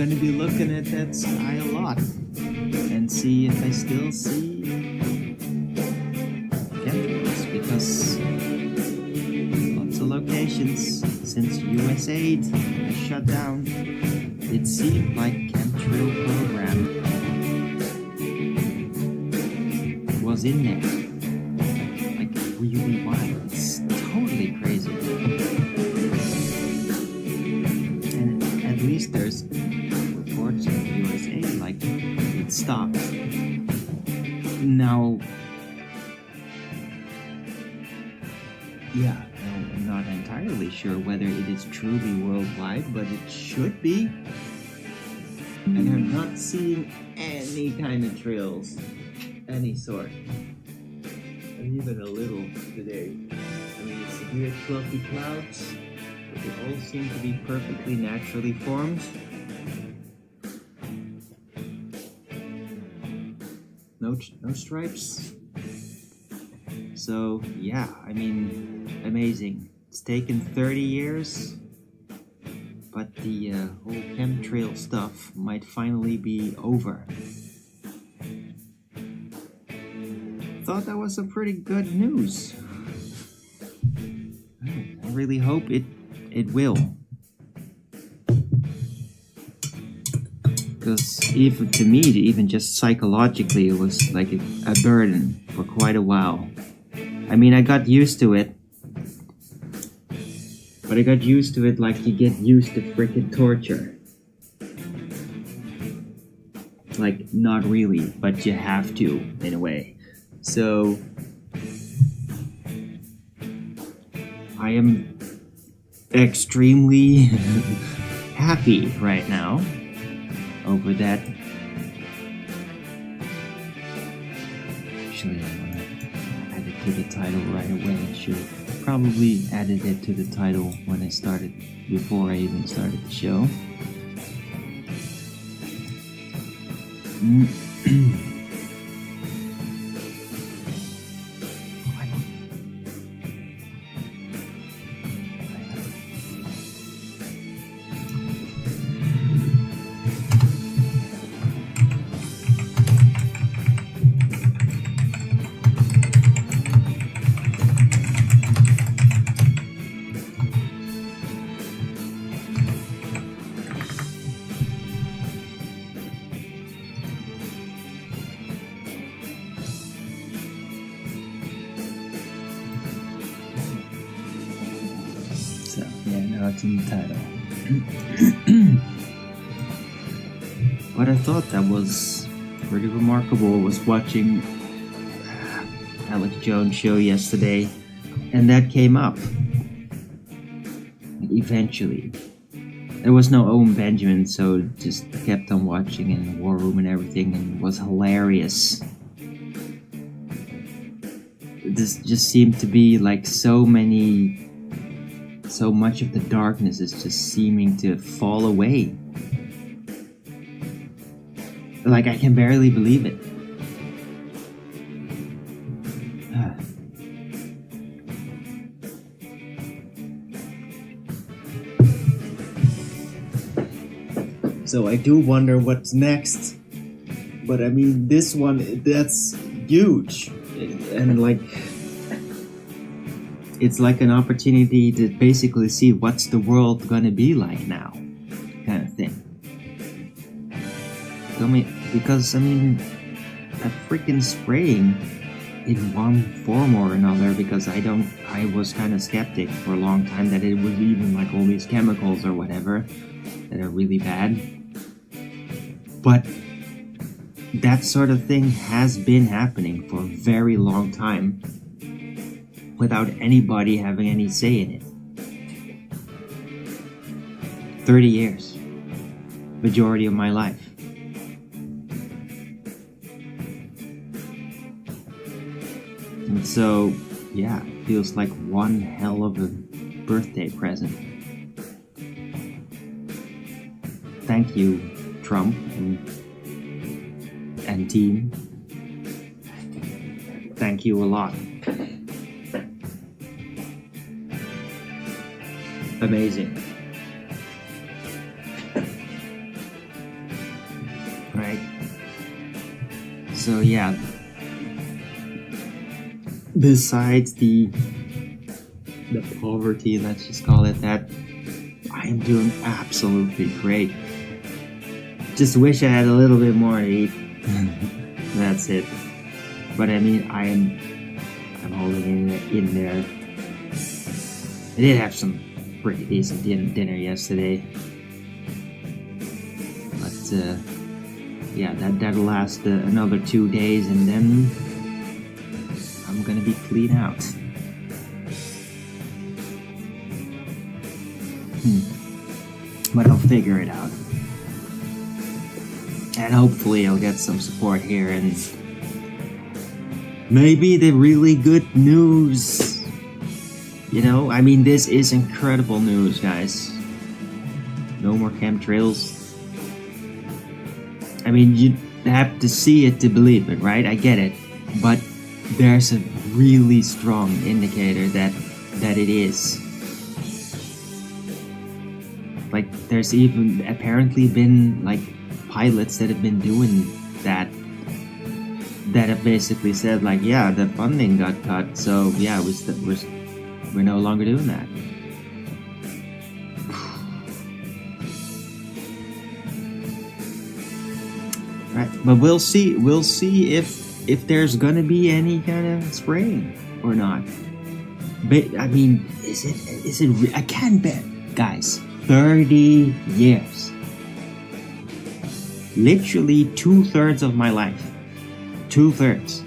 gonna be looking at that sky a lot and see if I still see chemtrails, because lots of locations since USAID has shut down, it seemed like chemtrail program was in there. Like really wild. It's totally crazy. And at least there's reports in the USA like it stopped. Now, yeah, I'm not entirely sure whether it is truly worldwide, but it should be. And I'm not seeing any kind of trails, any sort. And even a little today. I mean, it's weird fluffy clouds, but they all seem to be perfectly naturally formed. No stripes. So yeah, I mean, amazing. It's taken 30 years, but the whole chemtrail stuff might finally be over. Thought that was some pretty good news. I really hope it will. Because even to me, even just psychologically, it was like a burden for quite a while. I mean, I got used to it. But I got used to it like you get used to freaking torture. Like, not really, but you have to, in a way. So, I am extremely happy right now over that. Actually, I want to add it to the title right away. I should probably added it to the title when I started, before I even started the show. It's in the title. But I thought that was pretty remarkable. I was watching Alex Jones' show yesterday, and that came up eventually. There was no Owen Benjamin, so just kept on watching in the war room and everything, and it was hilarious. This just seemed to be like so much of the darkness is just seeming to fall away. Like, I can barely believe it. So I do wonder what's next. But I mean, this one, that's huge. And like, it's like an opportunity to basically see what's the world gonna be like now, kind of thing. Because a freaking spraying in one form or another, because I was kind of skeptic for a long time that it was even like all these chemicals or whatever that are really bad. But that sort of thing has been happening for a very long time, without anybody having any say in it. 30 years. Majority of my life. And so, yeah, it feels like one hell of a birthday present. Thank you, Trump and team. Thank you a lot. Amazing. So yeah, besides the poverty, let's just call it that, I am doing absolutely great. Just wish I had a little bit more to eat. That's it. But I mean, I'm holding in there. I did have some pretty decent dinner yesterday. But yeah, that'll last another 2 days, and then I'm gonna be clean out. But I'll figure it out. And hopefully I'll get some support here, and maybe the really good news. You know, I mean, this is incredible news, guys. No more chemtrails. I mean, you have to see it to believe it, right? I get it. But there's a really strong indicator that it is. Like, there's even apparently been, like, pilots that have been doing that have basically said, like, yeah, the funding got cut, so yeah, we're no longer doing that. Right, but we'll see if there's gonna be any kind of spraying or not. But I mean, is it I can't bet, guys. 30 years. Literally 2/3 of my life. 2/3.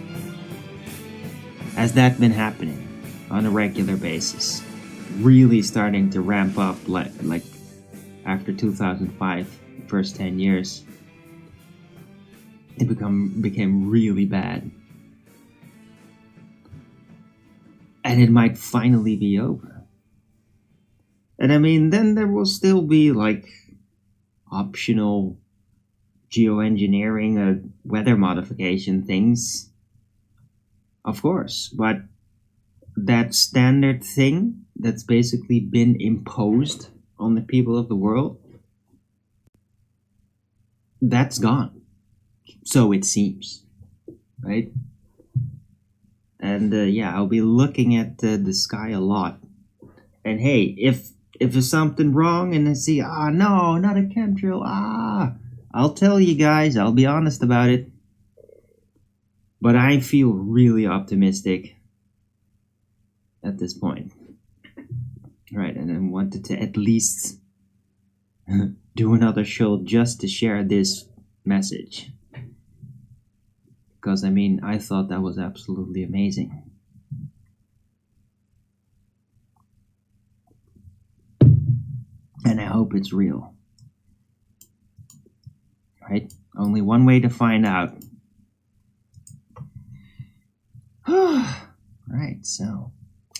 Has that been happening on a regular basis? Really starting to ramp up like after 2005, first 10 years. It became really bad. And it might finally be over. And I mean, then there will still be like optional geoengineering, weather modification things. Of course, but that standard thing that's basically been imposed on the people of the world, that's gone. So it seems, right? And yeah, I'll be looking at the sky a lot. And hey, if there's something wrong and I see, no, not a chemtrail, I'll tell you guys, I'll be honest about it. But I feel really optimistic at this point. Right, and I wanted to at least do another show just to share this message. Because, I mean, I thought that was absolutely amazing. And I hope it's real. Right? Only one way to find out. Right, so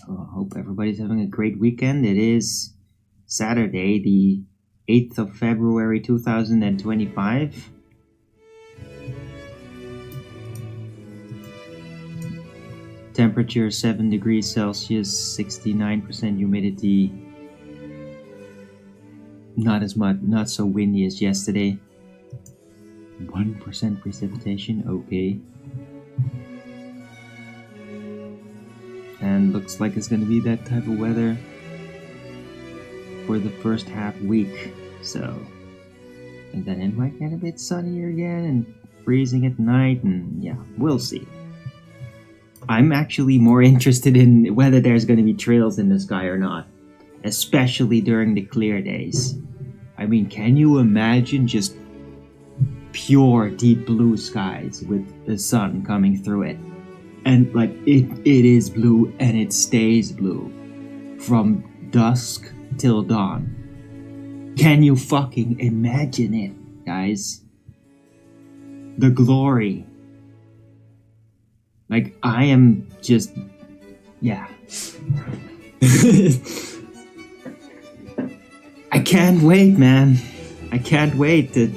I hope everybody's having a great weekend. It is Saturday, the 8th of February 2025. Temperature 7 degrees Celsius, 69% humidity. Not so windy as yesterday. 1% precipitation, okay. And looks like it's gonna be that type of weather for the first half week. So, and then it might get a bit sunnier again and freezing at night, and yeah, we'll see. I'm actually more interested in whether there's gonna be trails in the sky or not, especially during the clear days. I mean, can you imagine just pure deep blue skies with the sun coming through it? And like it is blue and it stays blue from dusk till dawn. Can you fucking imagine it, guys? The glory. Like, I am just, yeah. I can't wait, man. I can't wait to...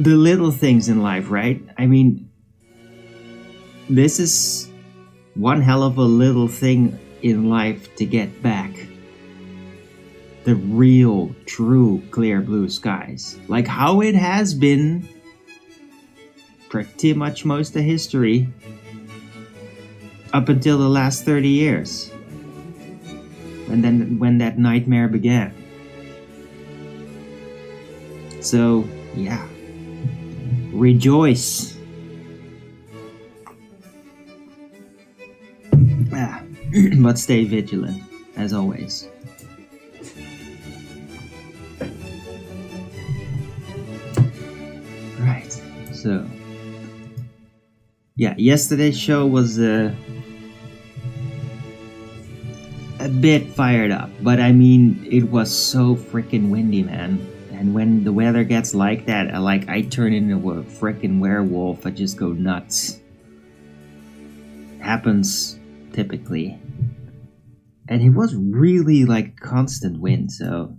The little things in life, right? I mean, this is one hell of a little thing in life to get back. The real, true, clear blue skies. Like how it has been pretty much most of history up until the last 30 years. And then when that nightmare began. So, yeah. Rejoice. But stay vigilant, as always. Right, so... yeah, yesterday's show was a bit fired up, but I mean, it was so freaking windy, man. And when the weather gets like that, I turn into a freaking werewolf. I just go nuts. Happens typically. And it was really like constant wind, so...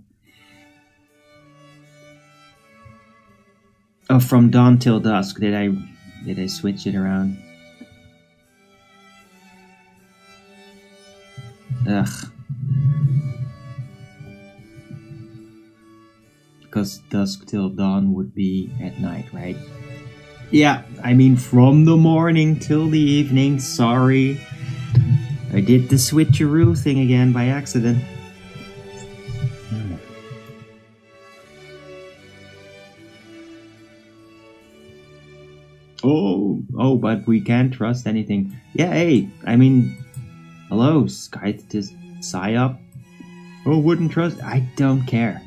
oh, from dawn till dusk, did I switch it around? Ugh. Because dusk till dawn would be at night, right? Yeah, I mean from the morning till the evening, sorry. I did the switcheroo thing again by accident. Oh, but we can't trust anything. Yeah, hey, I mean, hello, Sky Psyop. Oh, wouldn't trust? I don't care.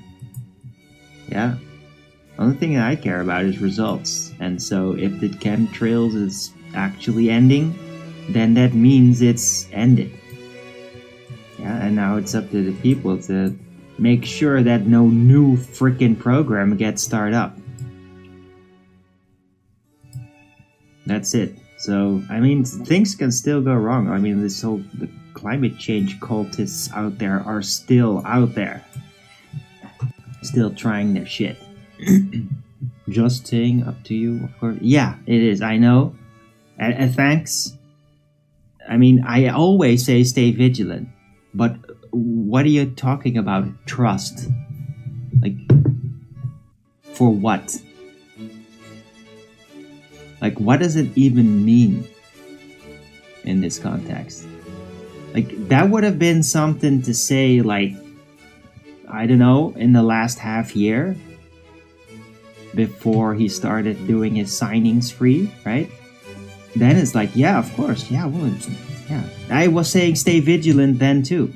Yeah. Only thing that I care about is results. And so if the chemtrails is actually ending, then that means it's ended. Yeah, and now it's up to the people to make sure that no new freaking program gets started up. That's it. So, I mean, things can still go wrong. I mean, the climate change cultists out there are still out there. Still trying their shit. Just saying, up to you, of course. Yeah, it is, I know. And thanks. I mean, I always say stay vigilant. But what are you talking about? Trust. Like, for what? Like, what does it even mean in this context? Like, that would have been something to say, like, I don't know, in the last half year, before he started doing his signings free, right? Then it's like, yeah, of course, yeah, well, yeah. I was saying stay vigilant then too.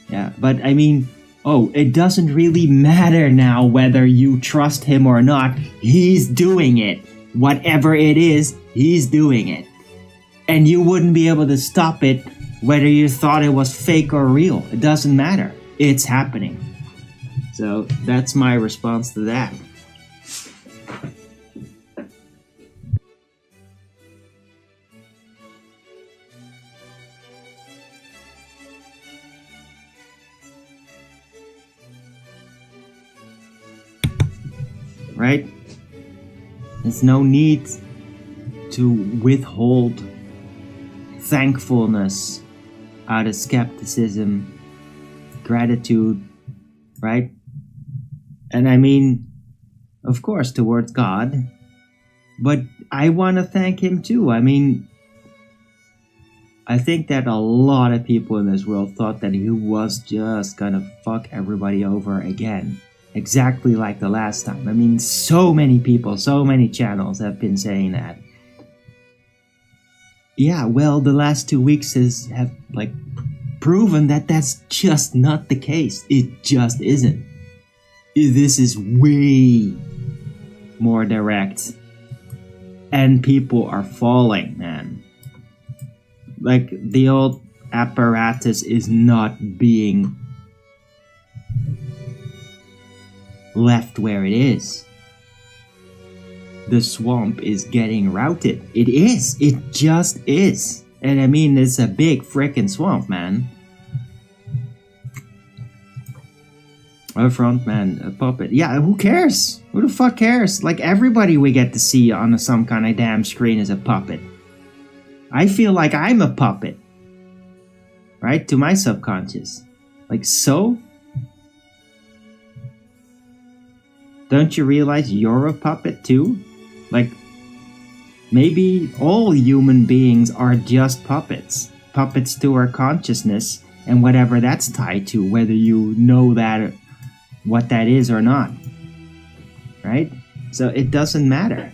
Yeah, but I mean, oh, it doesn't really matter now whether you trust him or not. He's doing it. Whatever it is, he's doing it. And you wouldn't be able to stop it whether you thought it was fake or real. It doesn't matter. It's happening. So that's my response to that. Right? There's no need to withhold thankfulness out of skepticism, gratitude, right? And I mean, of course, towards God, but I want to thank him too. I mean, I think that a lot of people in this world thought that he was just gonna fuck everybody over again. Exactly like the last time. I mean, so many people, so many channels have been saying that. Yeah, well, the last 2 weeks have like proven that that's just not the case. It just isn't. This is way more direct. And people are falling, man. Like, the old apparatus is not being left where it is. The swamp is getting routed. It is. It just is. And I mean, it's a big frickin' swamp, man. A front man, a puppet. Yeah, who cares? Who the fuck cares? Like, everybody we get to see on some kind of damn screen is a puppet. I feel like I'm a puppet. Right? To my subconscious. Like, so? Don't you realize you're a puppet too? Like, Maybe all human beings are just puppets. Puppets to our consciousness and whatever that's tied to, whether you know that, what that is or not. Right? So it doesn't matter.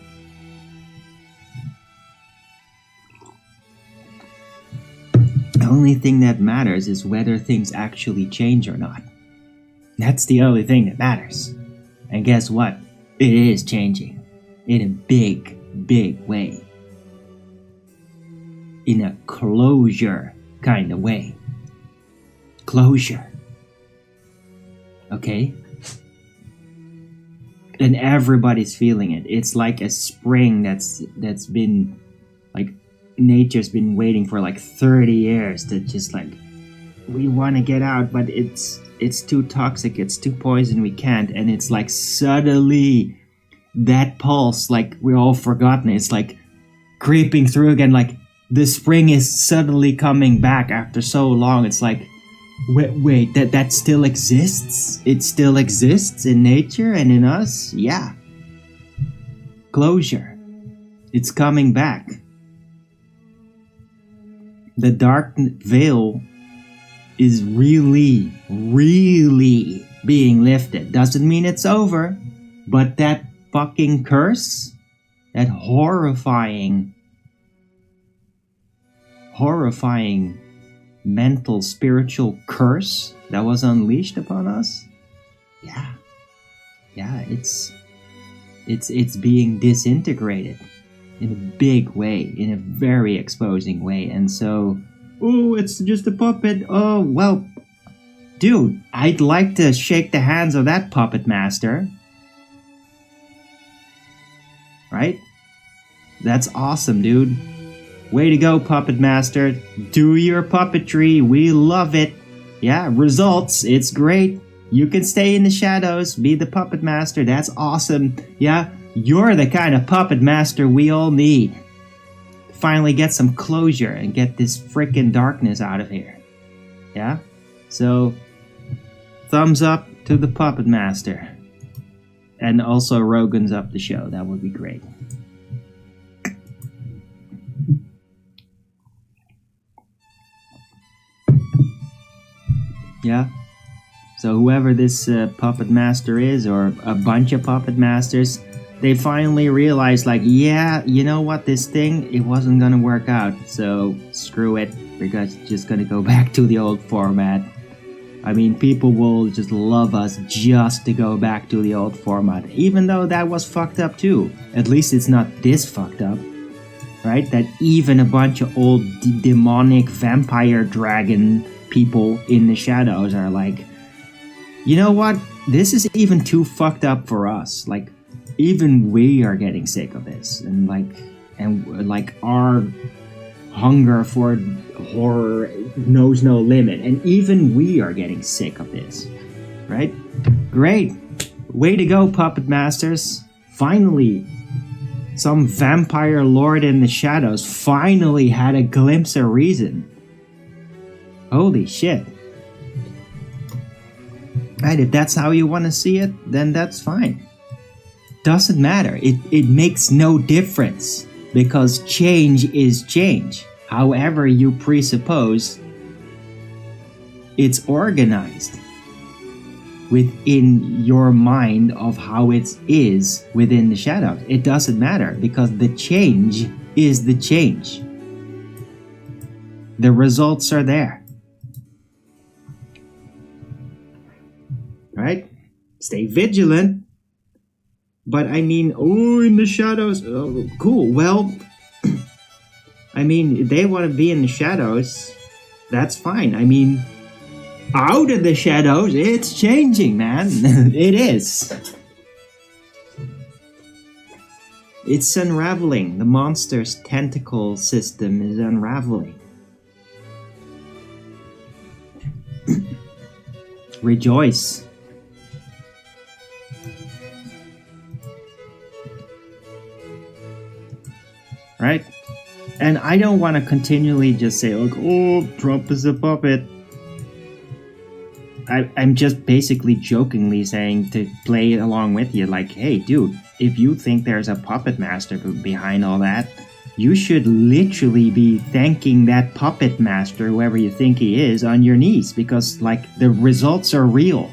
The only thing that matters is whether things actually change or not. That's the only thing that matters. And guess what? It is changing. In a big, big way. In a closure kind of way. Closure. Okay? And everybody's feeling it. It's like a spring that's been, like, nature's been waiting for like 30 years to just like, we want to get out, but it's too toxic, it's too poison, we can't. And it's like suddenly that pulse, like we're all forgotten, it's like creeping through again, like the spring is suddenly coming back after so long. It's like, wait, that still exists? It still exists in nature and in us? Yeah. Closure. It's coming back. The dark veil is really, really being lifted. Doesn't mean it's over, but that fucking curse, that horrifying mental, spiritual curse that was unleashed upon us, yeah, it's being disintegrated in a big way, in a very exposing way. And so, oh, it's just a puppet. Oh, well, dude, I'd like to shake the hands of that puppet master. Right? That's awesome, dude. Way to go, puppet master. Do your puppetry. We love it. Yeah, results. It's great. You can stay in the shadows, be the puppet master. That's awesome. Yeah, you're the kind of puppet master we all need. Finally get some closure and get this freaking darkness out of here. Yeah? So, thumbs up to the puppet master. And also Rogan's up the show. That would be great. Yeah? So whoever this puppet master is, or a bunch of puppet masters, they finally realized, like, yeah, you know what, this thing, it wasn't gonna work out, so screw it, we're just gonna go back to the old format. I mean, people will just love us just to go back to the old format, even though that was fucked up too. At least it's not this fucked up, right? That even a bunch of old demonic vampire dragon people in the shadows are like, you know what, this is even too fucked up for us. Like, even we are getting sick of this, and like our hunger for horror knows no limit, and even we are getting sick of this, right? Great, way to go, puppet masters. Finally, some vampire lord in the shadows finally had a glimpse of reason. Holy shit. Right, if that's how you want to see it, then that's fine. Doesn't matter. It makes no difference, because change is change. However you presuppose it's organized within your mind of how it is within the shadows. It doesn't matter, because the change is the change. The results are there. Right? Stay vigilant. But I mean, oh, in the shadows. Oh, cool. Well, I mean, they want to be in the shadows. That's fine. I mean, out of the shadows, it's changing, man. It is. It's unraveling. The monster's tentacle system is unraveling. Rejoice. Right? And I don't want to continually just say, like, oh, Trump is a puppet. I'm just basically jokingly saying, to play along with you, like, hey, dude, if you think there's a puppet master behind all that, you should literally be thanking that puppet master, whoever you think he is, on your knees, because like the results are real.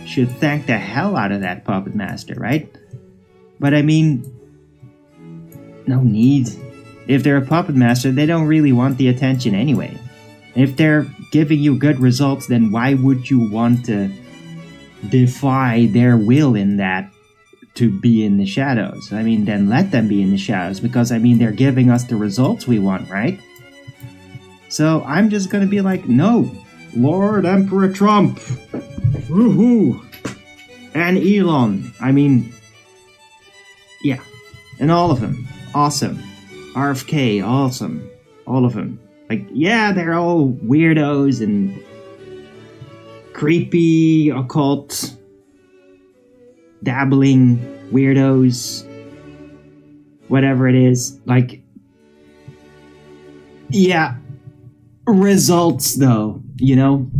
Should thank the hell out of that puppet master, right? But I mean, no need. If they're a puppet master, they don't really want the attention anyway. If they're giving you good results, then why would you want to defy their will in that to be in the shadows? I mean, then let them be in the shadows, because I mean, they're giving us the results we want, right? So I'm just gonna be like, no, Lord Emperor Trump, woohoo, and Elon, I mean, yeah, and all of them, awesome, RFK, awesome, all of them. Like, yeah, they're all weirdos and creepy, occult, dabbling weirdos, whatever it is. Like, yeah, results though, you know?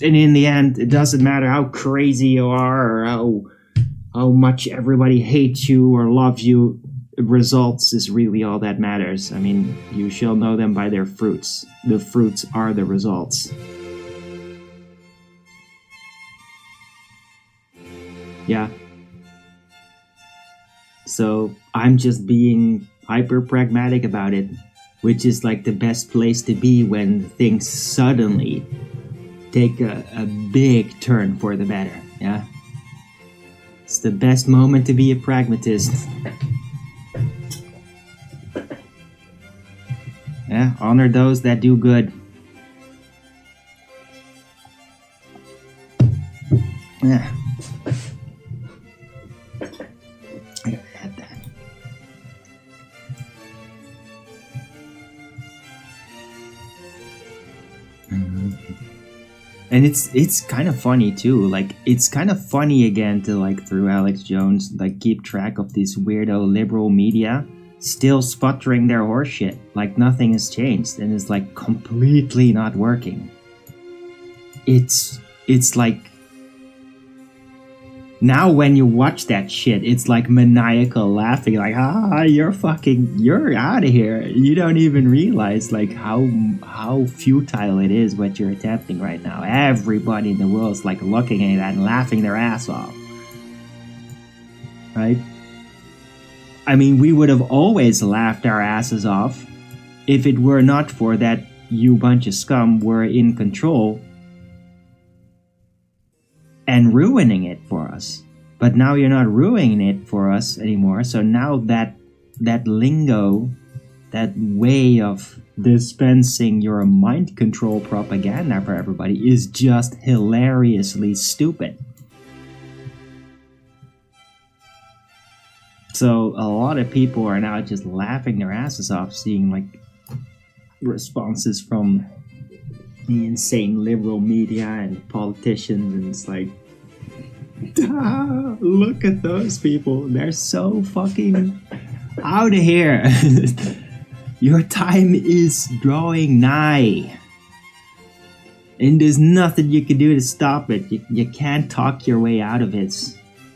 And in the end, it doesn't matter how crazy you are or how much everybody hates you or loves you. Results is really all that matters. I mean, you shall know them by their fruits. The fruits are the results. Yeah. So I'm just being hyper pragmatic about it, which is like the best place to be when things suddenly take a big turn for the better. Yeah. It's the best moment to be a pragmatist. Yeah, honor those that do good. Yeah. I gotta add that. And it's kind of funny too. Like, it's kind of funny again to, like, through Alex Jones, like, keep track of these weirdo liberal media still sputtering their horseshit, like nothing has changed, and it's like completely not working. It's like, now when you watch that shit, it's like maniacal laughing, like, you're out of here. You don't even realize like how futile it is what you're attempting right now. Everybody in the world is like looking at that and laughing their ass off, right? I mean, we would have always laughed our asses off if it were not for that you bunch of scum were in control and ruining it for us. But now you're not ruining it for us anymore. So now that lingo, that way of dispensing your mind control propaganda for everybody is just hilariously stupid. So a lot of people are now just laughing their asses off seeing like responses from the insane liberal media and politicians, and it's like, look at those people. They're so fucking out of here. Your time is drawing nigh. And there's nothing you can do to stop it. You can't talk your way out of it.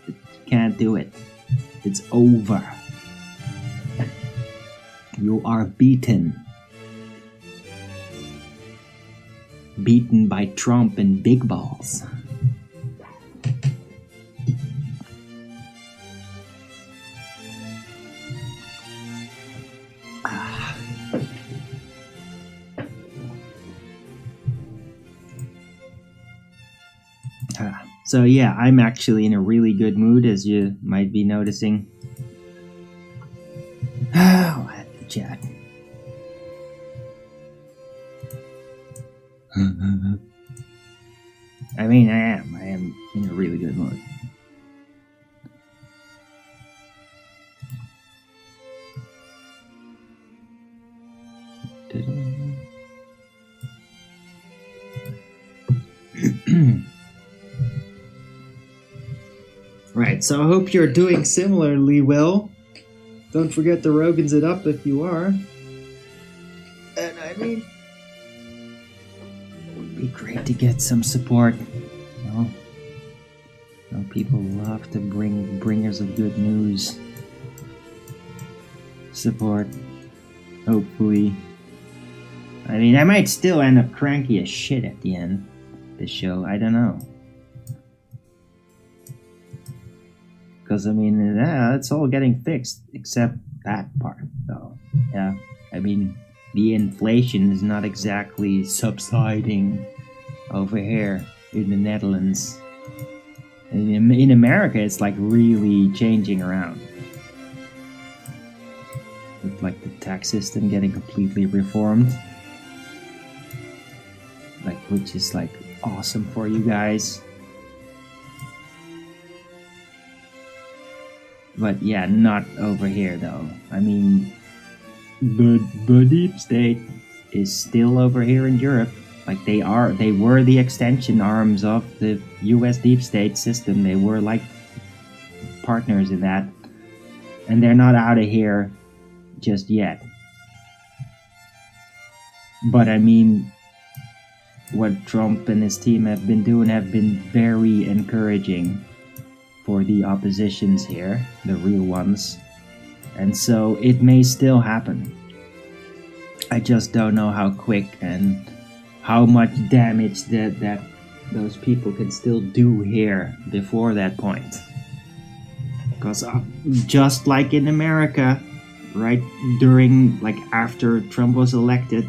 You can't do it. It's over. You are beaten. Beaten by Trump and big balls. So yeah, I'm actually in a really good mood, as you might be noticing. I'll add the chat. I mean, I am in a really good mood. Right, so I hope you're doing similarly well. Don't forget to Rogan's it up if you are. And I mean, it would be great to get some support. You know, people love to bring bringers of good news. support. Hopefully. I mean, I might still end up cranky as shit at the end of the show. I don't know. Because, I mean, yeah, it's all getting fixed, except that part, though. Yeah, I mean, the inflation is not exactly subsiding over here in the Netherlands. In America, it's like really changing around. With like the tax system getting completely reformed. Like, which is like awesome for you guys. But yeah, not over here though. I mean, the deep state is still over here in Europe. Like they were the extension arms of the US deep state system. They were like partners in that. And they're not out of here just yet. But I mean, what Trump and his team have been doing have been very encouraging for the oppositions here, the real ones. And so it may still happen. I just don't know how quick and how much damage that those people can still do here before that point. Because just like in America, right during, like after Trump was elected,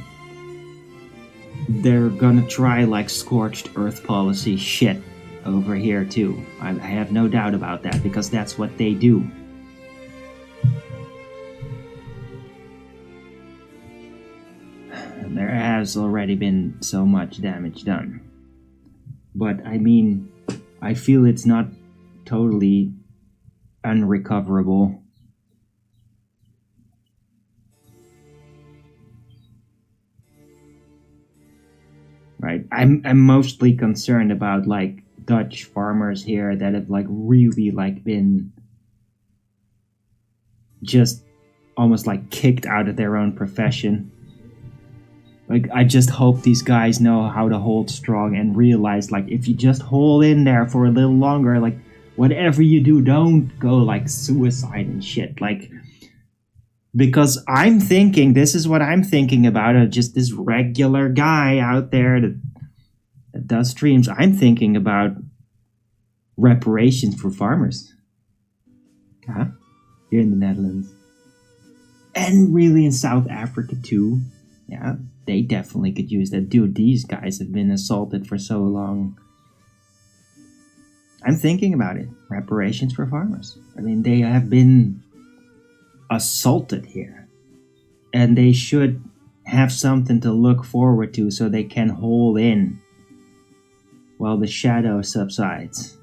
they're gonna try like scorched earth policy shit over here too. I have no doubt about that, because that's what they do. There has already been so much damage done. But I mean, I feel it's not totally unrecoverable. Right? I'm mostly concerned about like Dutch farmers here that have like really like been just almost like kicked out of their own profession. Like, I just hope these guys know how to hold strong and realize, like, if you just hold in there for a little longer, like, whatever you do, don't go, like, suicide and shit. Like, because I'm thinking, this is what I'm thinking about, just this regular guy out there that does streams. I'm thinking about reparations for farmers. Huh? Here in the Netherlands. And really in South Africa, too. Yeah, they definitely could use that. Dude, these guys have been assaulted for so long. I'm thinking about it. Reparations for farmers. I mean, they have been assaulted here. And they should have something to look forward to so they can hold in while the shadow subsides.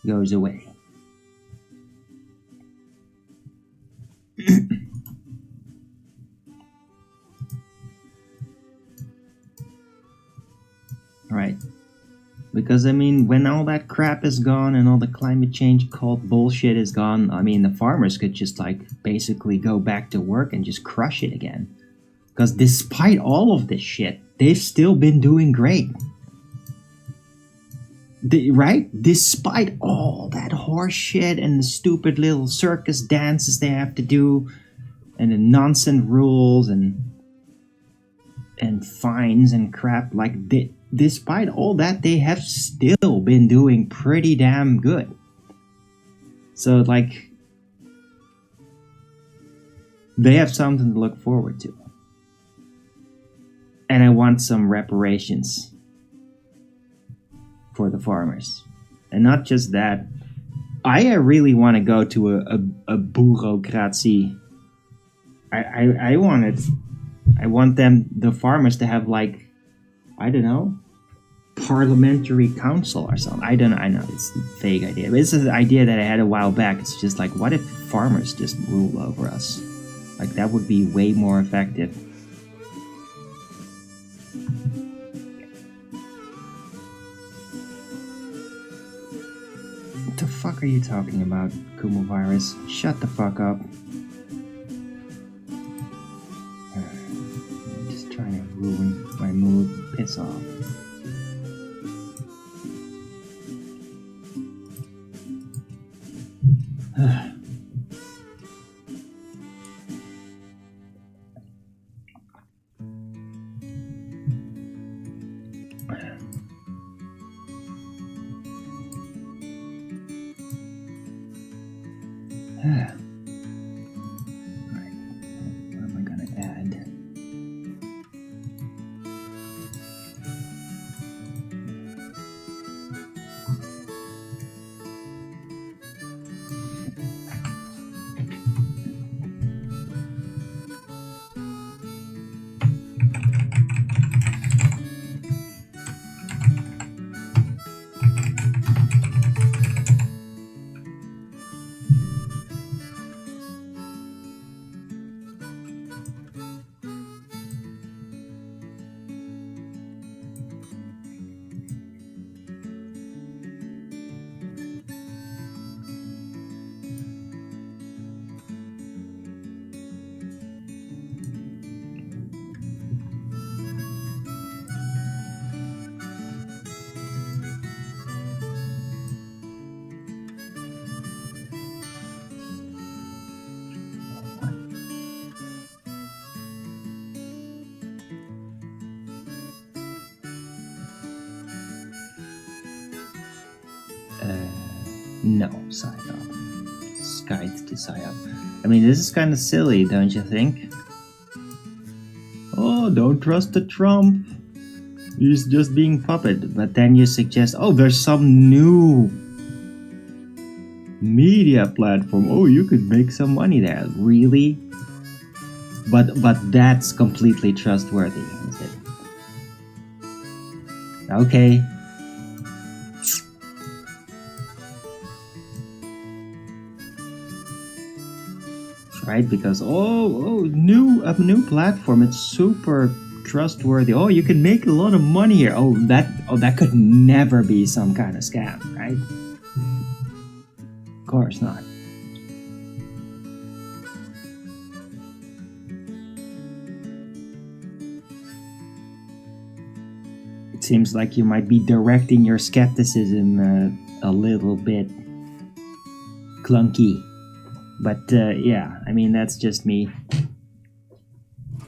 Goes away. Right. Because, I mean, when all that crap is gone and all the climate change cult bullshit is gone, I mean, the farmers could just, like, basically go back to work and just crush it again. Because despite all of this shit, they've still been doing great. Right? Despite all that horse shit and the stupid little circus dances they have to do, and the nonsense rules and fines and crap, like, despite all that, they have still been doing pretty damn good. So, like, they have something to look forward to. And I want some reparations for the farmers. And not just that, I really want to go to a bureaucratie. I want them, the farmers, to have, like, I don't know, parliamentary council or something. I don't know. I know it's a vague idea, but it's an idea that I had a while back. It's just like, what if farmers just rule over us? Like, that would be way more effective. What the fuck are you talking about, Kumo virus? Shut the fuck up. I'm just trying to ruin my mood. Piss off. Alright, what am I gonna add? No, sign up. Skype to sign up. I mean, this is kind of silly, don't you think? Oh, don't trust the Trump. He's just being puppet. But then you suggest, oh, there's some new media platform. Oh, you could make some money there. Really? But that's completely trustworthy, is it? Okay. Right, because a new platform, it's super trustworthy. Oh, you can make a lot of money here. That could never be some kind of scam, right? Of course not. It seems like you might be directing your skepticism a little bit clunky. But yeah, I mean, that's just me.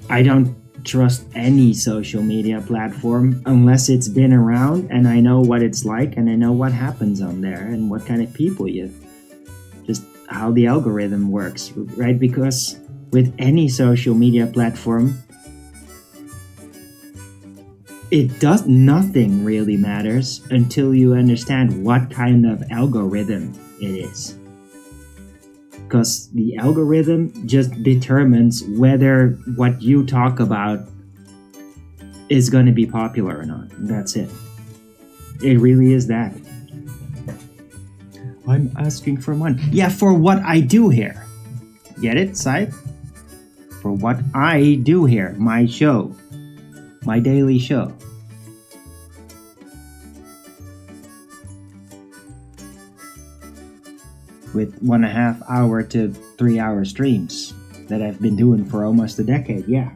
I don't trust any social media platform unless it's been around and I know what it's like and I know what happens on there and what kind of people just how the algorithm works, right? Because with any social media platform, nothing really matters until you understand what kind of algorithm it is. Because the algorithm just determines whether what you talk about is going to be popular or not. That's it. It really is that. I'm asking for money. Yeah, for what I do here. Get it, Scythe? For what I do here. My show. My daily show. With 1.5 hour to 3 hour streams that I've been doing for almost a decade, yeah.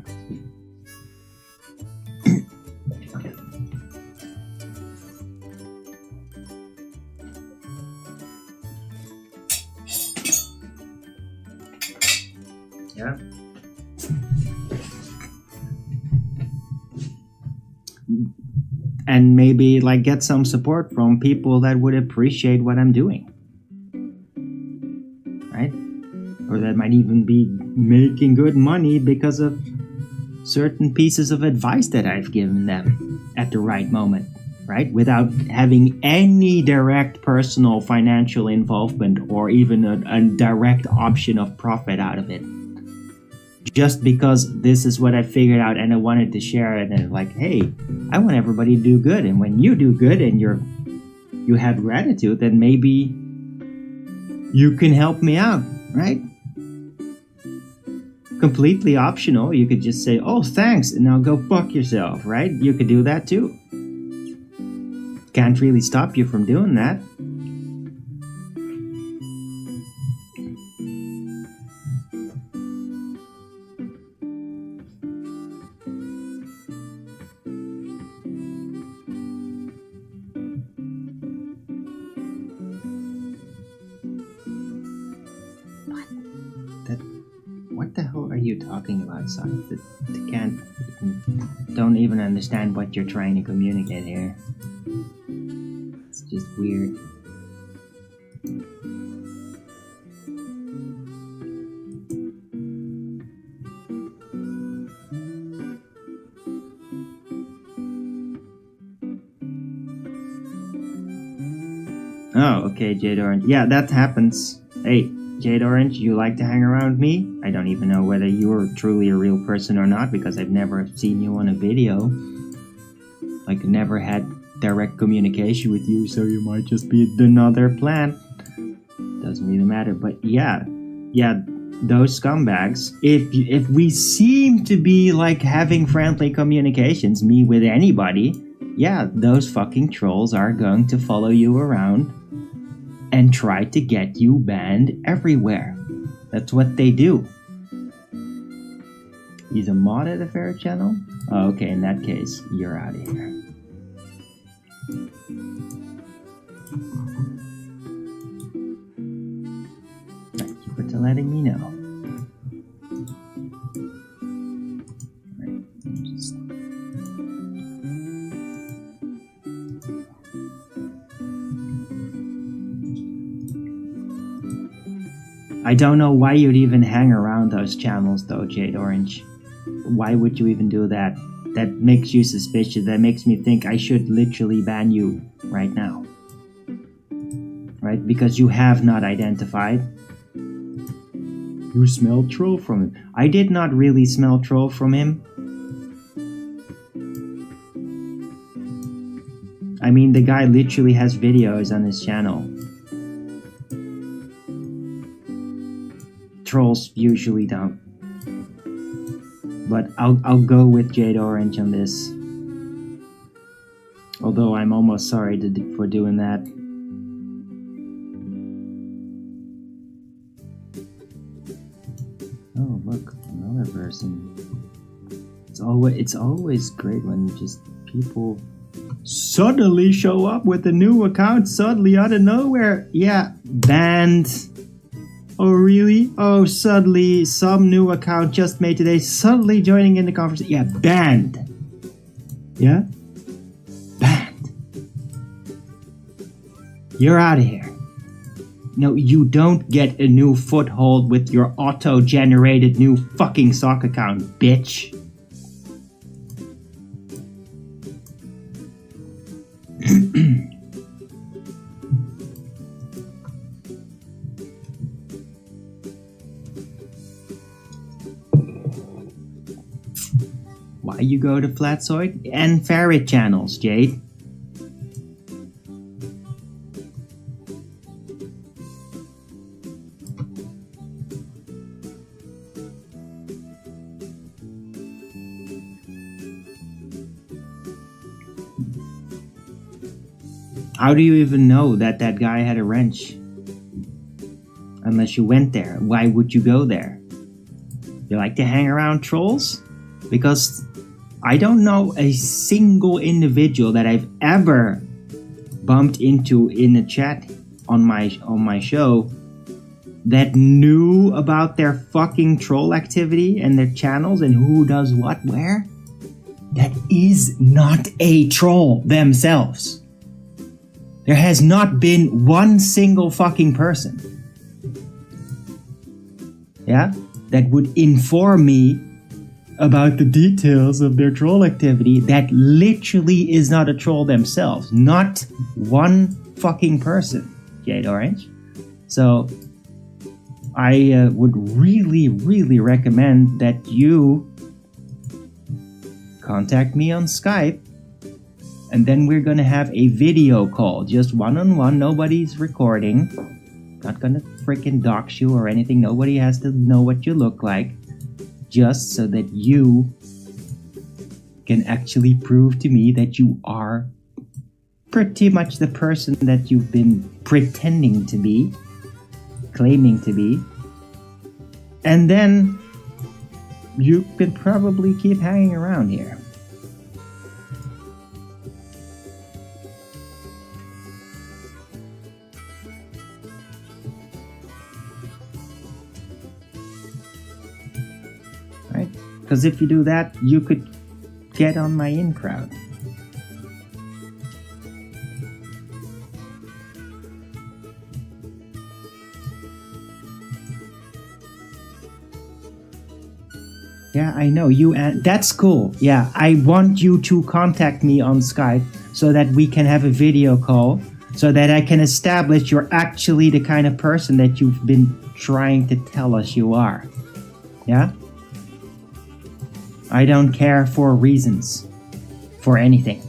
Yeah. And maybe like get some support from people that would appreciate what I'm doing. Or that might even be making good money because of certain pieces of advice that I've given them at the right moment, right? Without having any direct personal financial involvement or even a direct option of profit out of it. Just because this is what I figured out and I wanted to share it, and like, hey, I want everybody to do good. And when you do good and you have gratitude, then maybe you can help me out, right? Completely optional. You could just say, oh, thanks, and now go fuck yourself, right? You could do that too. Can't really stop you from doing that. What the hell are you talking about, son? Don't even understand what you're trying to communicate here. It's just weird. Oh, okay, Jade Orange. Yeah, that happens. Hey, Jade Orange, you like to hang around me? I don't even know whether you're truly a real person or not, because I've never seen you on a video. Like, never had direct communication with you, so you might just be another plant. Doesn't really matter, but yeah, those scumbags. If we seem to be like having friendly communications, me with anybody, yeah, those fucking trolls are going to follow you around and try to get you banned everywhere. That's what they do. He's a mod at a fair channel? Oh, okay, in that case, you're out of here. Thank you for letting me know. I don't know why you'd even hang around those channels though, Jade Orange. Why would you even do that? That makes you suspicious. That makes me think I should literally ban you right now. Right? Because you have not identified. You smell troll from him. I did not really smell troll from him. I mean, the guy literally has videos on his channel. Trolls usually don't. But I'll go with Jade Orange on this. Although I'm almost sorry for doing that. Oh, look, another person. It's always great when just people suddenly show up with a new account suddenly out of nowhere. Yeah, banned. Oh, really? Oh, suddenly some new account just made today, suddenly joining in the conversation. Yeah, banned. Yeah? Banned. You're out of here. No, you don't get a new foothold with your auto-generated new fucking sock account, bitch. Why you go to Flatsoid and Ferret channels, Jade? How do you even know that that guy had a wrench? Unless you went there. Why would you go there? You like to hang around trolls? Because I don't know a single individual that I've ever bumped into in a chat on my show that knew about their fucking troll activity and their channels and who does what where. That is not a troll themselves. There has not been one single fucking person, yeah, that would inform me about the details of their troll activity that literally is not a troll themselves. Not one fucking person, Jade Orange. So I would really, really recommend that you contact me on Skype, and then we're gonna have a video call, just one-on-one. Nobody's recording. Not gonna freaking dox you or anything. Nobody has to know what you look like. Just so that you can actually prove to me that you are pretty much the person that you've been pretending to be, claiming to be. And then you can probably keep hanging around here. Because if you do that, you could get on my in crowd. Yeah, I know you, and that's cool. Yeah, I want you to contact me on Skype so that we can have a video call, so that I can establish you're actually the kind of person that you've been trying to tell us you are. Yeah? I don't care for reasons. For anything.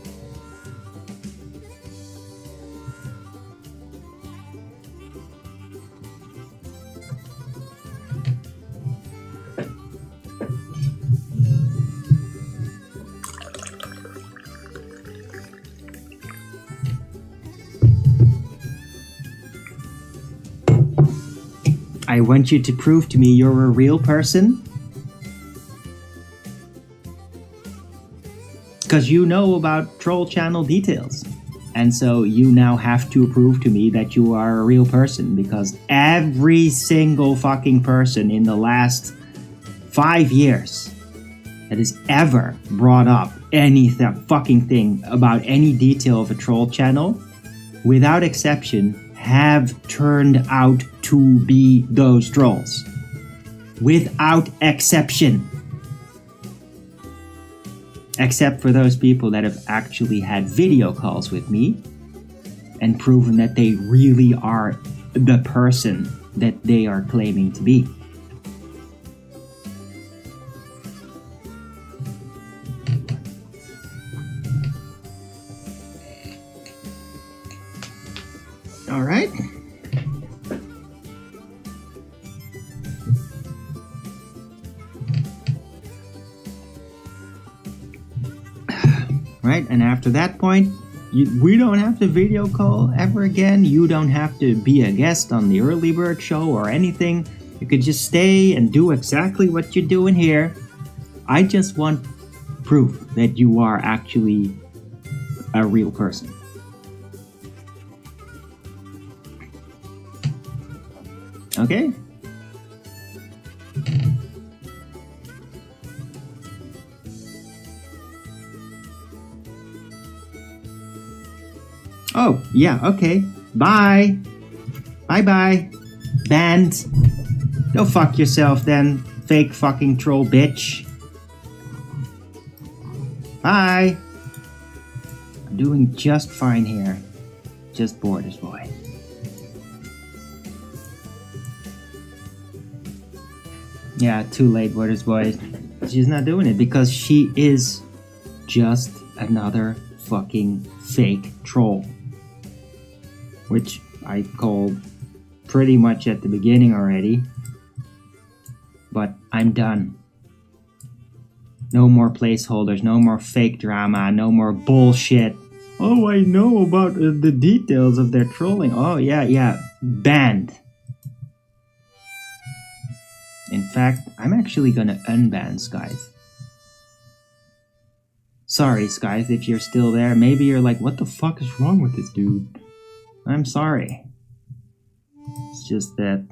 I want you to prove to me you're a real person. Because you know about troll channel details. And so you now have to prove to me that you are a real person. Because every single fucking person in the last 5 years that has ever brought up any fucking thing about any detail of a troll channel, without exception, have turned out to be those trolls. Without exception. Except for those people that have actually had video calls with me and proven that they really are the person that they are claiming to be. All right. Right, and after that point, we don't have to video call ever again. You don't have to be a guest on the Early Bird show or anything. You could just stay and do exactly what you're doing here. I just want proof that you are actually a real person. Okay? Oh, yeah, okay. Bye. Bye-bye. Banned. Go fuck yourself then, fake fucking troll bitch. Bye. I'm doing just fine here. Just bored as boy. Yeah, too late, Borders Boy. She's not doing it because she is just another fucking fake troll. Which I called pretty much at the beginning already. But I'm done. No more placeholders, no more fake drama, no more bullshit. Oh, I know about the details of their trolling. Oh, yeah, banned. In fact, I'm actually gonna unban Scythe. Sorry, Scythe, if you're still there. Maybe you're like, what the fuck is wrong with this dude? I'm sorry. It's just that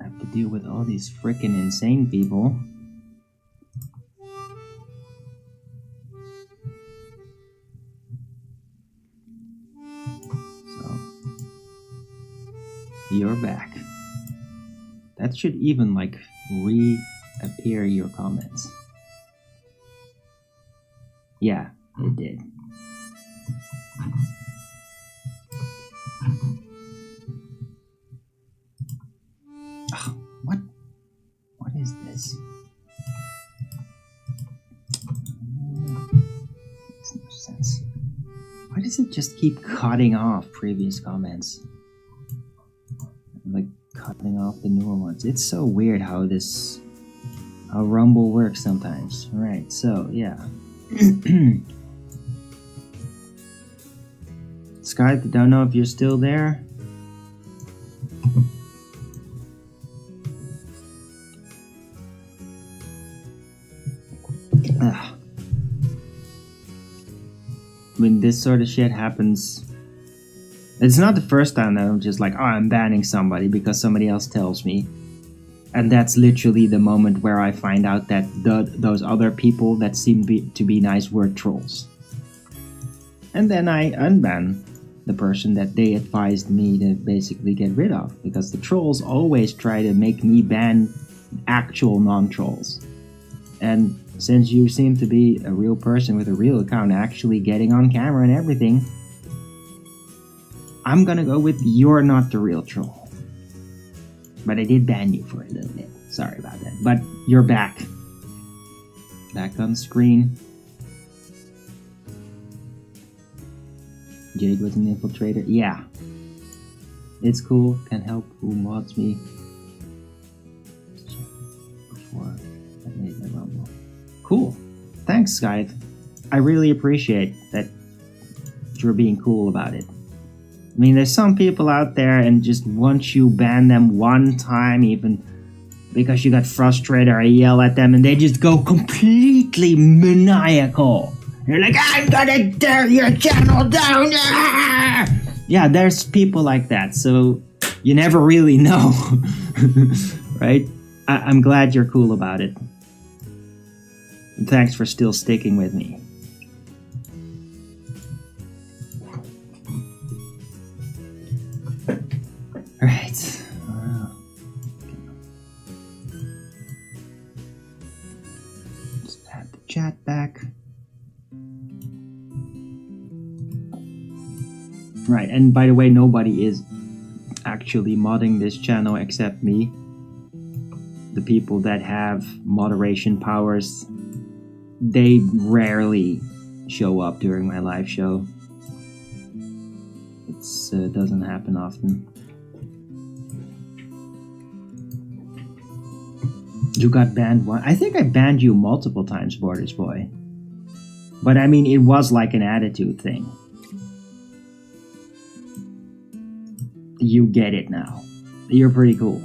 I have to deal with all these frickin' insane people. So, you're back. That should even, like, reappear your comments. Yeah, it did. Oh, what? What is this? Makes no sense. Why does it just keep cutting off previous comments? Like, cutting off the newer ones. It's so weird how Rumble works sometimes. Right, so, yeah. Skype, don't know if you're still there. When this sort of shit happens, it's not the first time that I'm just like, oh, I'm banning somebody because somebody else tells me. And that's literally the moment where I find out that those other people that seem to be nice were trolls. And then I unban the person that they advised me to basically get rid of, because the trolls always try to make me ban actual non-trolls. And since you seem to be a real person with a real account actually getting on camera and everything, I'm gonna go with you're not the real troll. But I did ban you for a little bit. Sorry about that. But you're back. Back on screen. Jade was an infiltrator. Yeah. It's cool. Can help who mods me. Before I made my rumble. Cool. Thanks, Skype. I really appreciate that you're being cool about it. I mean, there's some people out there and just once you ban them one time, even because you got frustrated or yell at them, and they just go completely maniacal. You're like, I'm gonna tear your channel down! Ah! Yeah, there's people like that, so you never really know, right? I'm glad you're cool about it. And thanks for still sticking with me. Right. Just add the chat back. Right, and by the way, nobody is actually modding this channel except me. The people that have moderation powers, they rarely show up during my live show. It doesn't happen often. You got banned one. I think I banned you multiple times, Borders Boy. But I mean, it was like an attitude thing. You get it now. You're pretty cool.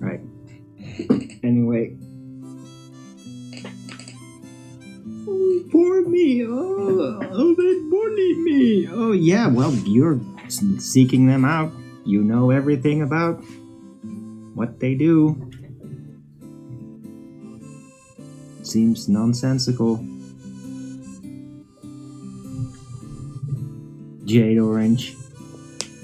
Right. Anyway. Oh, poor me. Oh, they bully me. Oh, yeah, well, you're seeking them out. You know everything about what they do. Seems nonsensical. Jade Orange.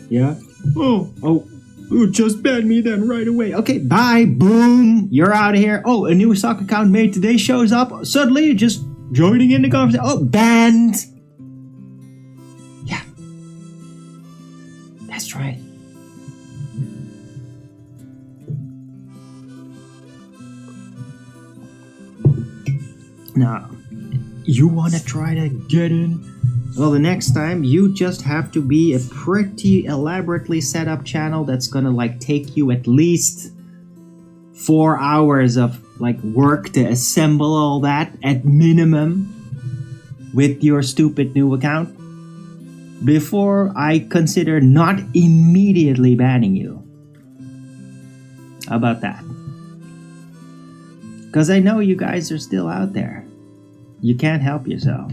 Yeah? Oh, you just banned me then right away. Okay, bye, boom, you're out of here. Oh, a new sock account made today shows up. Suddenly, you're just joining in the conversation. Oh, banned. Yeah. That's right. Now, you want to try to get in? Well, the next time, you just have to be a pretty elaborately set up channel that's gonna like take you at least 4 hours of like work to assemble all that at minimum with your stupid new account before I consider not immediately banning you. How about that? Because I know you guys are still out there. You can't help yourself.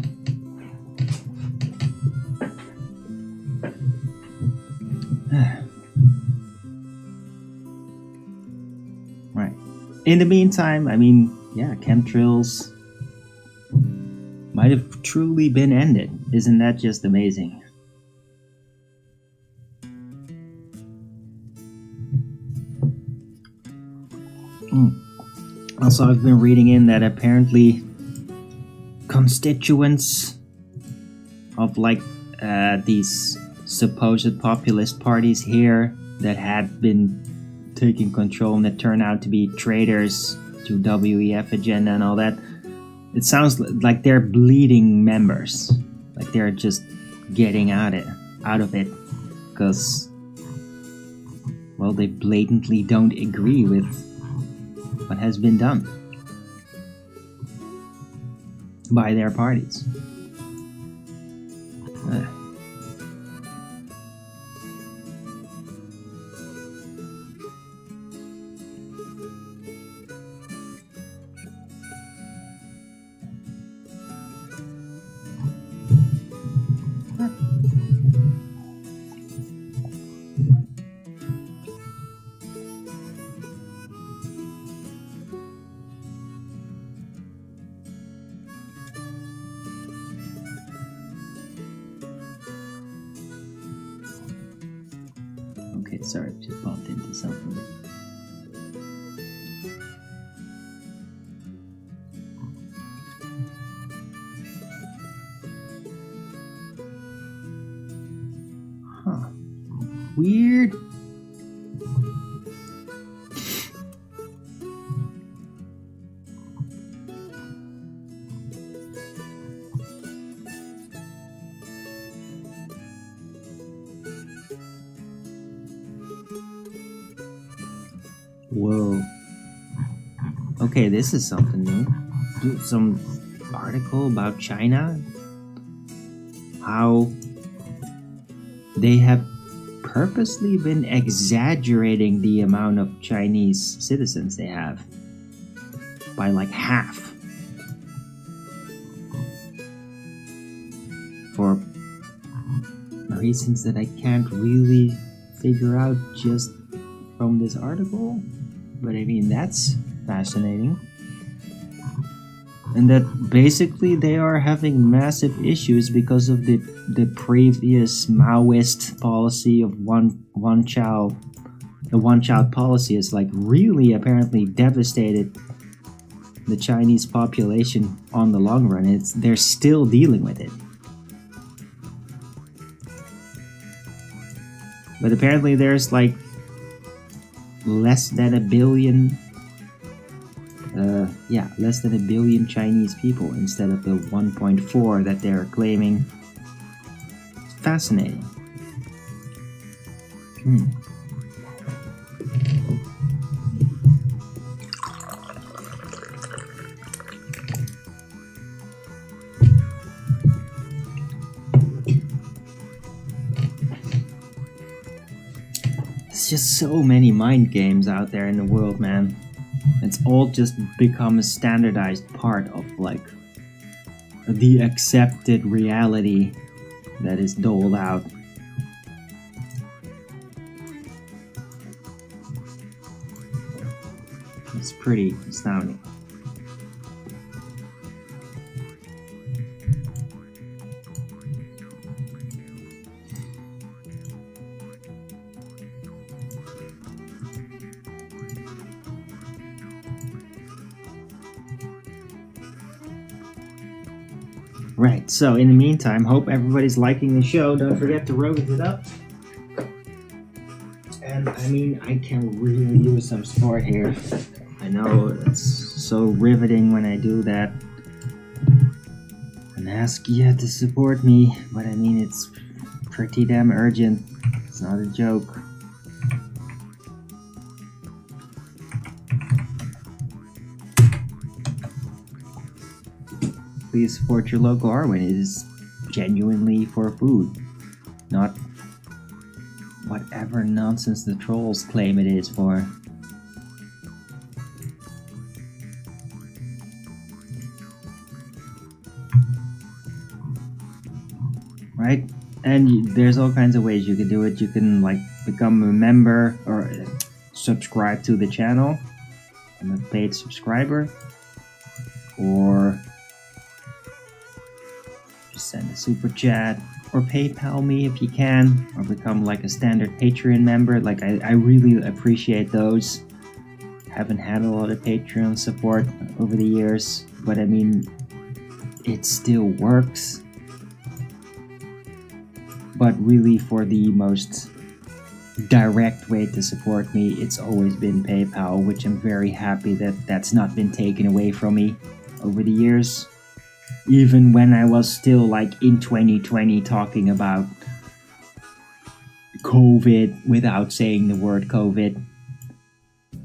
Right. In the meantime, I mean, yeah, chemtrails might have truly been ended. Isn't that just amazing? Also, I've been reading in that apparently constituents of like these supposed populist parties here that had been taking control and that turned out to be traitors to WEF agenda and all that, it sounds like they're bleeding members, like they're just getting out of it because, well, they blatantly don't agree with what has been done by their parties. Okay, sorry, just bumped into something. Huh. Weird. Whoa. Okay, this is something new. Some article about China. How they have purposely been exaggerating the amount of Chinese citizens they have by like half. For reasons that I can't really figure out just from this article. But I mean, that's fascinating. And that basically they are having massive issues because of the previous Maoist policy of one child. The one child policy has like really apparently devastated the Chinese population on the long run. They're still dealing with it. But apparently there's like less than a billion Chinese people instead of the 1.4 that they're claiming. Fascinating. There's just so many mind games out there in the world, man. It's all just become a standardized part of like the accepted reality that is doled out. It's pretty astounding. Right, so in the meantime, hope everybody's liking the show. Don't forget to roast it up. And I mean, I can really use some support here. I know it's so riveting when I do that and ask you to support me, but I mean, it's pretty damn urgent. It's not a joke. Please support your local arwijin. It is genuinely for food, not whatever nonsense the trolls claim it is for. Right? And there's all kinds of ways you can do it. You can like become a member or subscribe to the channel. I'm a paid subscriber. Or send a super chat or PayPal me if you can, or become like a standard Patreon member. Like I really appreciate those. Haven't had a lot of Patreon support over the years, but I mean, it still works. But really, for the most direct way to support me, it's always been PayPal, which I'm very happy that that's not been taken away from me over the years. Even when I was still like in 2020 talking about COVID without saying the word COVID.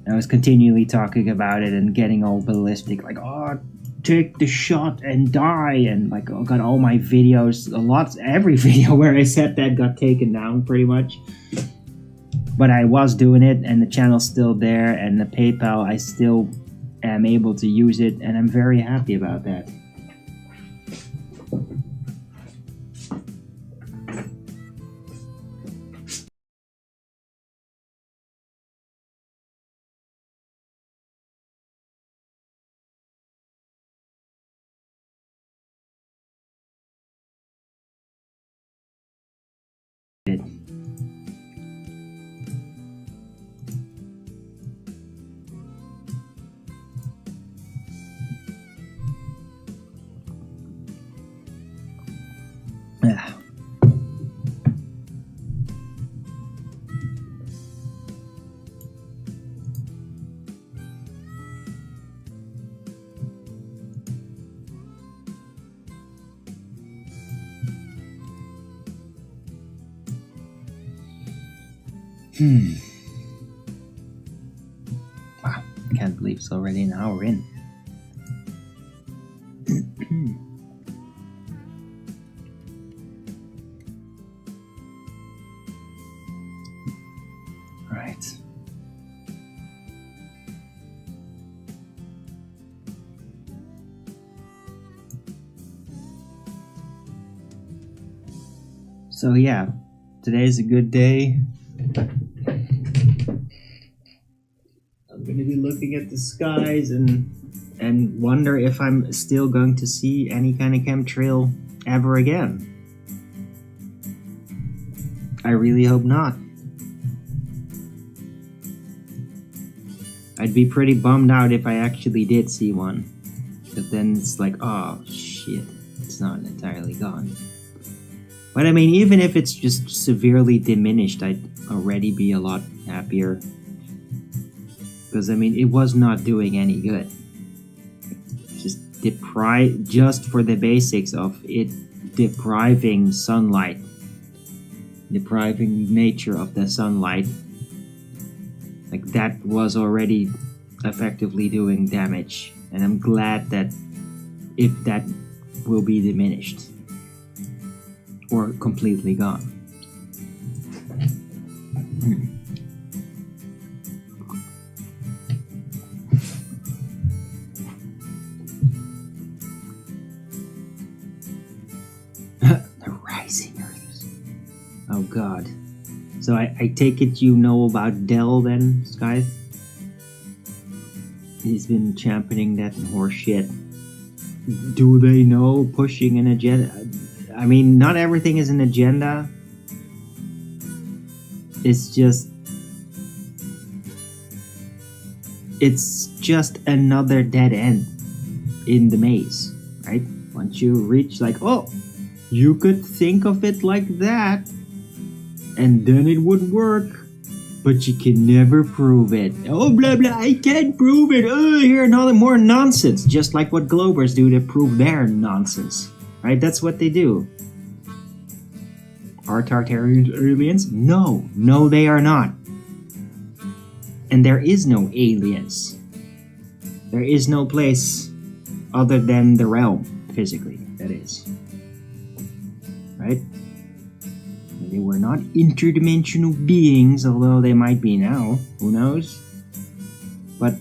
I was continually talking about it and getting all ballistic, like, oh, take the shot and die, and like, oh, got all my videos, every video where I said that got taken down pretty much. But I was doing it, and the channel's still there, and the PayPal, I still am able to use it, and I'm very happy about that. Wow, I can't believe it's already an hour in. Right. So yeah, today's a good day. I'm going to be looking at the skies and wonder if I'm still going to see any kind of chemtrail ever again. I really hope not. I'd be pretty bummed out if I actually did see one. But then it's like, oh shit, it's not entirely gone. But I mean, even if it's just severely diminished, I'd already be a lot happier. Because I mean, it was not doing any good. Just for the basics of it depriving sunlight, depriving nature of the sunlight, like that was already effectively doing damage. And I'm glad that if that will be diminished or completely gone. The rising earths. Oh god. So I take it you know about Dell then, Skythe? He's been championing that horse shit. Do they know pushing an agenda? I mean, not everything is an agenda. It's just another dead end in the maze, right? Once you reach like, oh, you could think of it like that, and then it would work, but you can never prove it. Oh, blah, blah, I can't prove it. Oh, here, another more nonsense. Just like what Globers do to prove their nonsense, right? That's what they do. Are Tartarians aliens? No, they are not. And there is no aliens. There is no place other than the realm, physically, that is. Right? They were not interdimensional beings, although they might be now. Who knows? But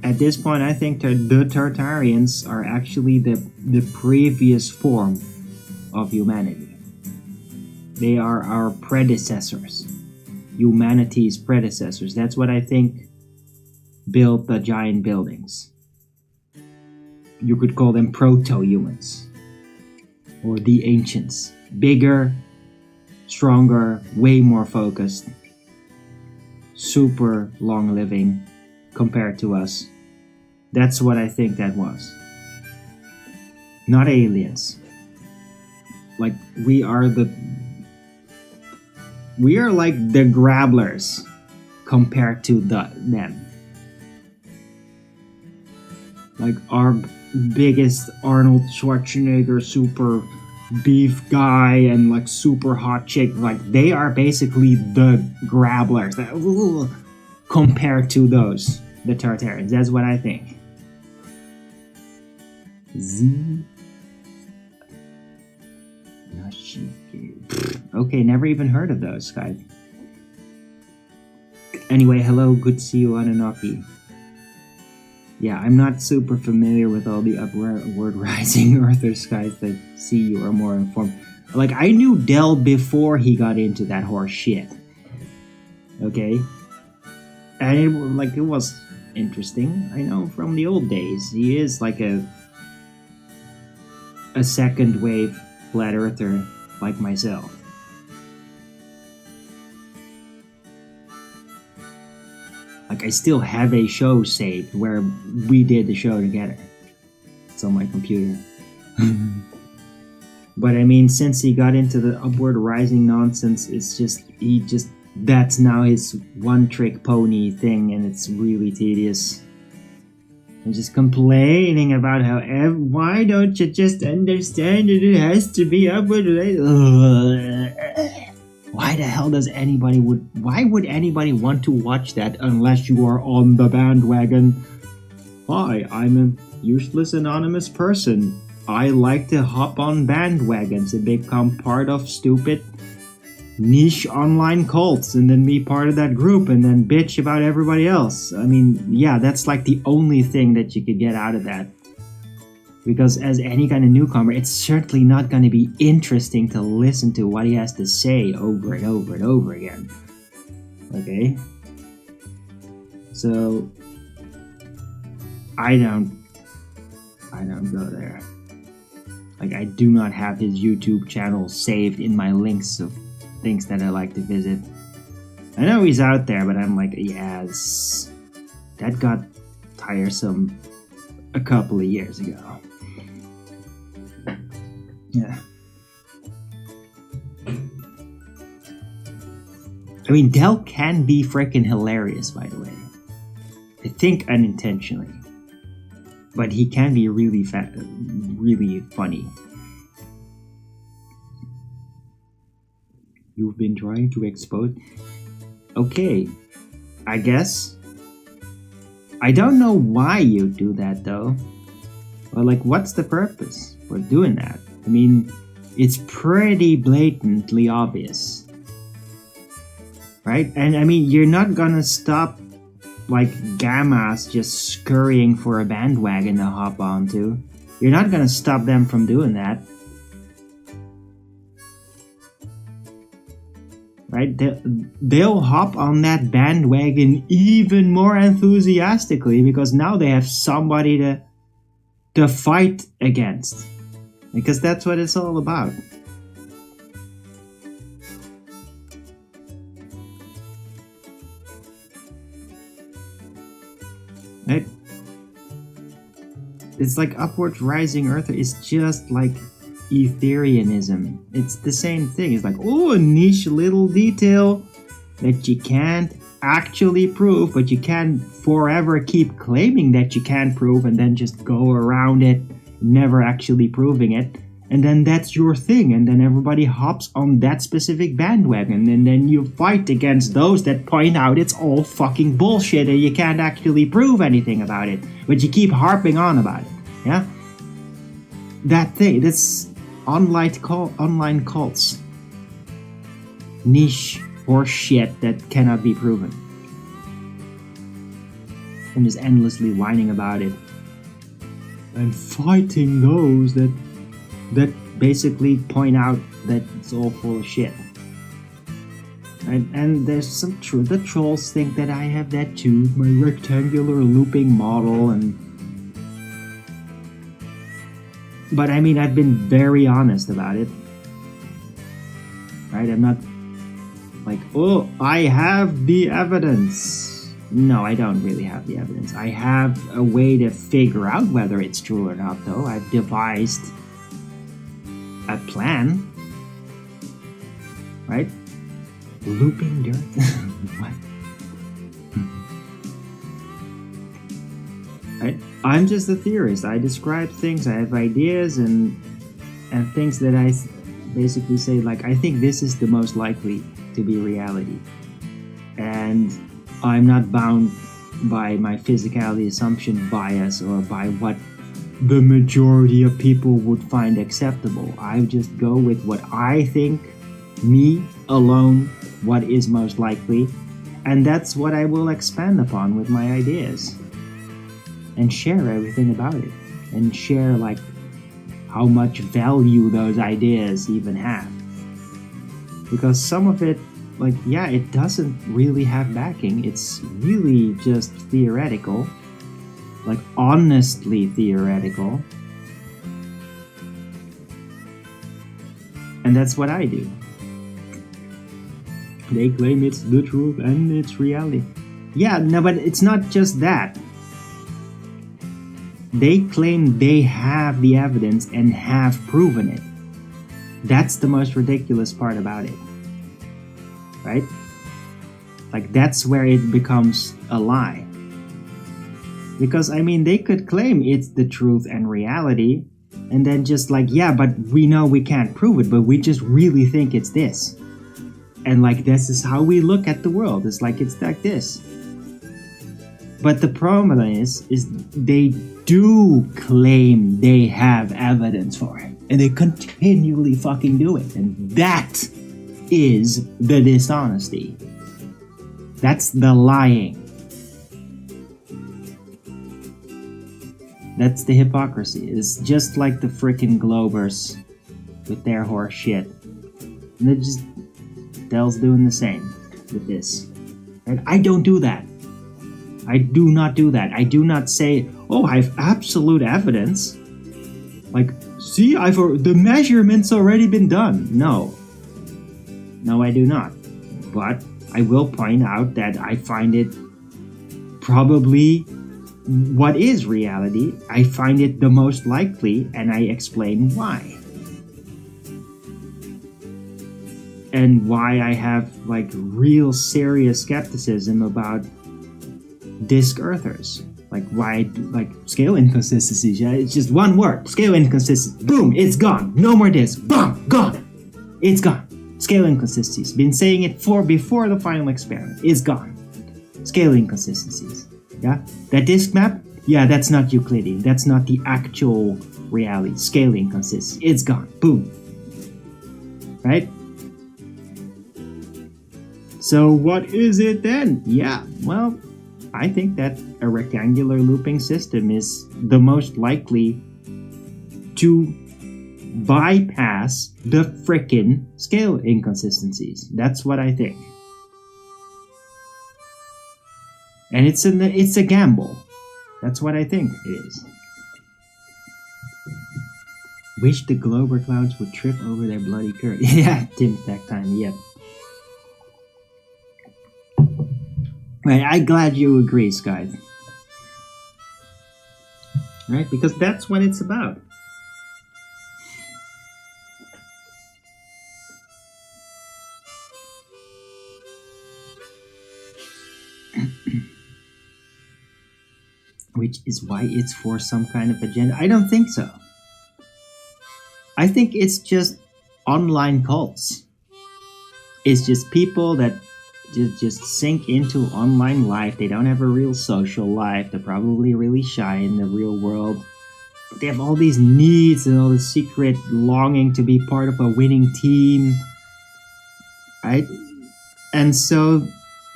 at this point, I think the Tartarians are actually the previous form of humanity. They are our predecessors. Humanity's predecessors. That's what I think built the giant buildings. You could call them proto-humans. Or the ancients. Bigger, stronger, way more focused. Super long living compared to us. That's what I think that was. Not aliens. Like, we are like the grabblers compared to them. Like our biggest Arnold Schwarzenegger super beef guy and like super hot chick, like they are basically the grabblers compared to those, the Tartarians. That's what I think. Okay, never even heard of those guys. Anyway, hello, good to see you, Anunnaki. Yeah, I'm not super familiar with all the upward rising Earthers, guys. That see you are more informed. Like, I knew Dell before he got into that horse shit. Okay? And it was interesting. I know from the old days. He is like a second wave flat earther like myself. Like, I still have a show saved where we did the show together. It's on my computer. But I mean, since he got into the upward rising nonsense, that's now his one trick pony thing, and it's really tedious. I'm just complaining about how, why don't you just understand that it has to be upward rising? Why the hell does why would anybody want to watch that unless you are on the bandwagon? Hi, I'm a useless anonymous person. I like to hop on bandwagons and become part of stupid niche online cults and then be part of that group and then bitch about everybody else. I mean, yeah, that's like the only thing that you could get out of that. Because as any kind of newcomer, it's certainly not going to be interesting to listen to what he has to say over and over and over again. Okay? So, I don't go there. Like, I do not have his YouTube channel saved in my links of things that I like to visit. I know he's out there, but I'm like, yes, that got tiresome a couple of years ago. Yeah. I mean, Del can be freaking hilarious, by the way. I think unintentionally. But he can be really funny. You've been trying to expose... Okay, I guess. I don't know why you do that, though. Or, like, what's the purpose for doing that? I mean, it's pretty blatantly obvious. Right? And, I mean, you're not gonna stop, like, gammas just scurrying for a bandwagon to hop onto. You're not gonna stop them from doing that. Right? They'll hop on that bandwagon even more enthusiastically because now they have somebody to fight against. Because that's what it's all about. Right? It's like upwards rising earth is just like Ethereanism. It's the same thing. It's like, oh, a niche little detail that you can't actually prove, but you can forever keep claiming that you can prove and then just go around it, never actually proving it. And then that's your thing. And then everybody hops on that specific bandwagon. And then you fight against those that point out it's all fucking bullshit and you can't actually prove anything about it. But you keep harping on about it. Yeah? That thing, this online cults. Niche horseshit that cannot be proven. And just endlessly whining about it. And fighting those that basically point out that it's all full of shit. And there's some the trolls think that I have that too, my rectangular looping model, but I mean, I've been very honest about it. Right? I'm not like, oh, I have the evidence. No, I don't really have the evidence. I have a way to figure out whether it's true or not, though. I've devised a plan. Right? Looping dirt? What? I'm just a theorist. I describe things, I have ideas, and things that I basically say, like, I think this is the most likely to be reality. And I'm not bound by my physicality assumption bias or by what the majority of people would find acceptable. I just go with what I think, me alone, what is most likely, and that's what I will expand upon with my ideas. And share everything about it. And share, like, how much value those ideas even have. Because some of it, like, yeah, it doesn't really have backing. It's really just theoretical. Like, honestly theoretical. And that's what I do. They claim it's the truth and it's reality. Yeah, no, but it's not just that. They claim they have the evidence and have proven it. That's the most ridiculous part about it. Right? Like, that's where it becomes a lie. Because, I mean, they could claim it's the truth and reality, and then just like, yeah, but we know we can't prove it, but we just really think it's this. And like, this is how we look at the world. It's like this. But the problem is they do claim they have evidence for it. And they continually fucking do it. And that is the dishonesty. That's the lying. That's the hypocrisy. It's just like the frickin' Globers with their horse shit. And they're just... Dell's doing the same with this. And I don't do that. I do not do that. I do not say, oh, I have absolute evidence. Like, see, the measurement's already been done. No. No, I do not. But I will point out that I find it probably what is reality. I find it the most likely, and I explain why. And why I have like real serious skepticism about disc earthers. Like why, like scale inconsistencies. Yeah, it's just one word: scale inconsistency. Boom, it's gone. No more disc. Boom, gone. It's gone. Scale inconsistencies. Been saying it before the final experiment. It's gone. Scale inconsistencies. Yeah, that disc map. Yeah, that's not Euclidean. That's not the actual reality. Scale inconsistency. It's gone. Boom. Right. So what is it then? Yeah, well, I think that a rectangular looping system is the most likely to bypass the frickin' scale inconsistencies. That's what I think. And it's a gamble. That's what I think it is. Wish the Glober clouds would trip over their bloody curve. Yeah, Tim's that time, yep. Right, I'm glad you agree, Sky. Right, because that's what it's about. Which is why it's for some kind of agenda. I don't think so. I think it's just online cults. It's just people that just sink into online life. They don't have a real social life. They're probably really shy in the real world. But they have all these needs and all this secret longing to be part of a winning team. Right? And so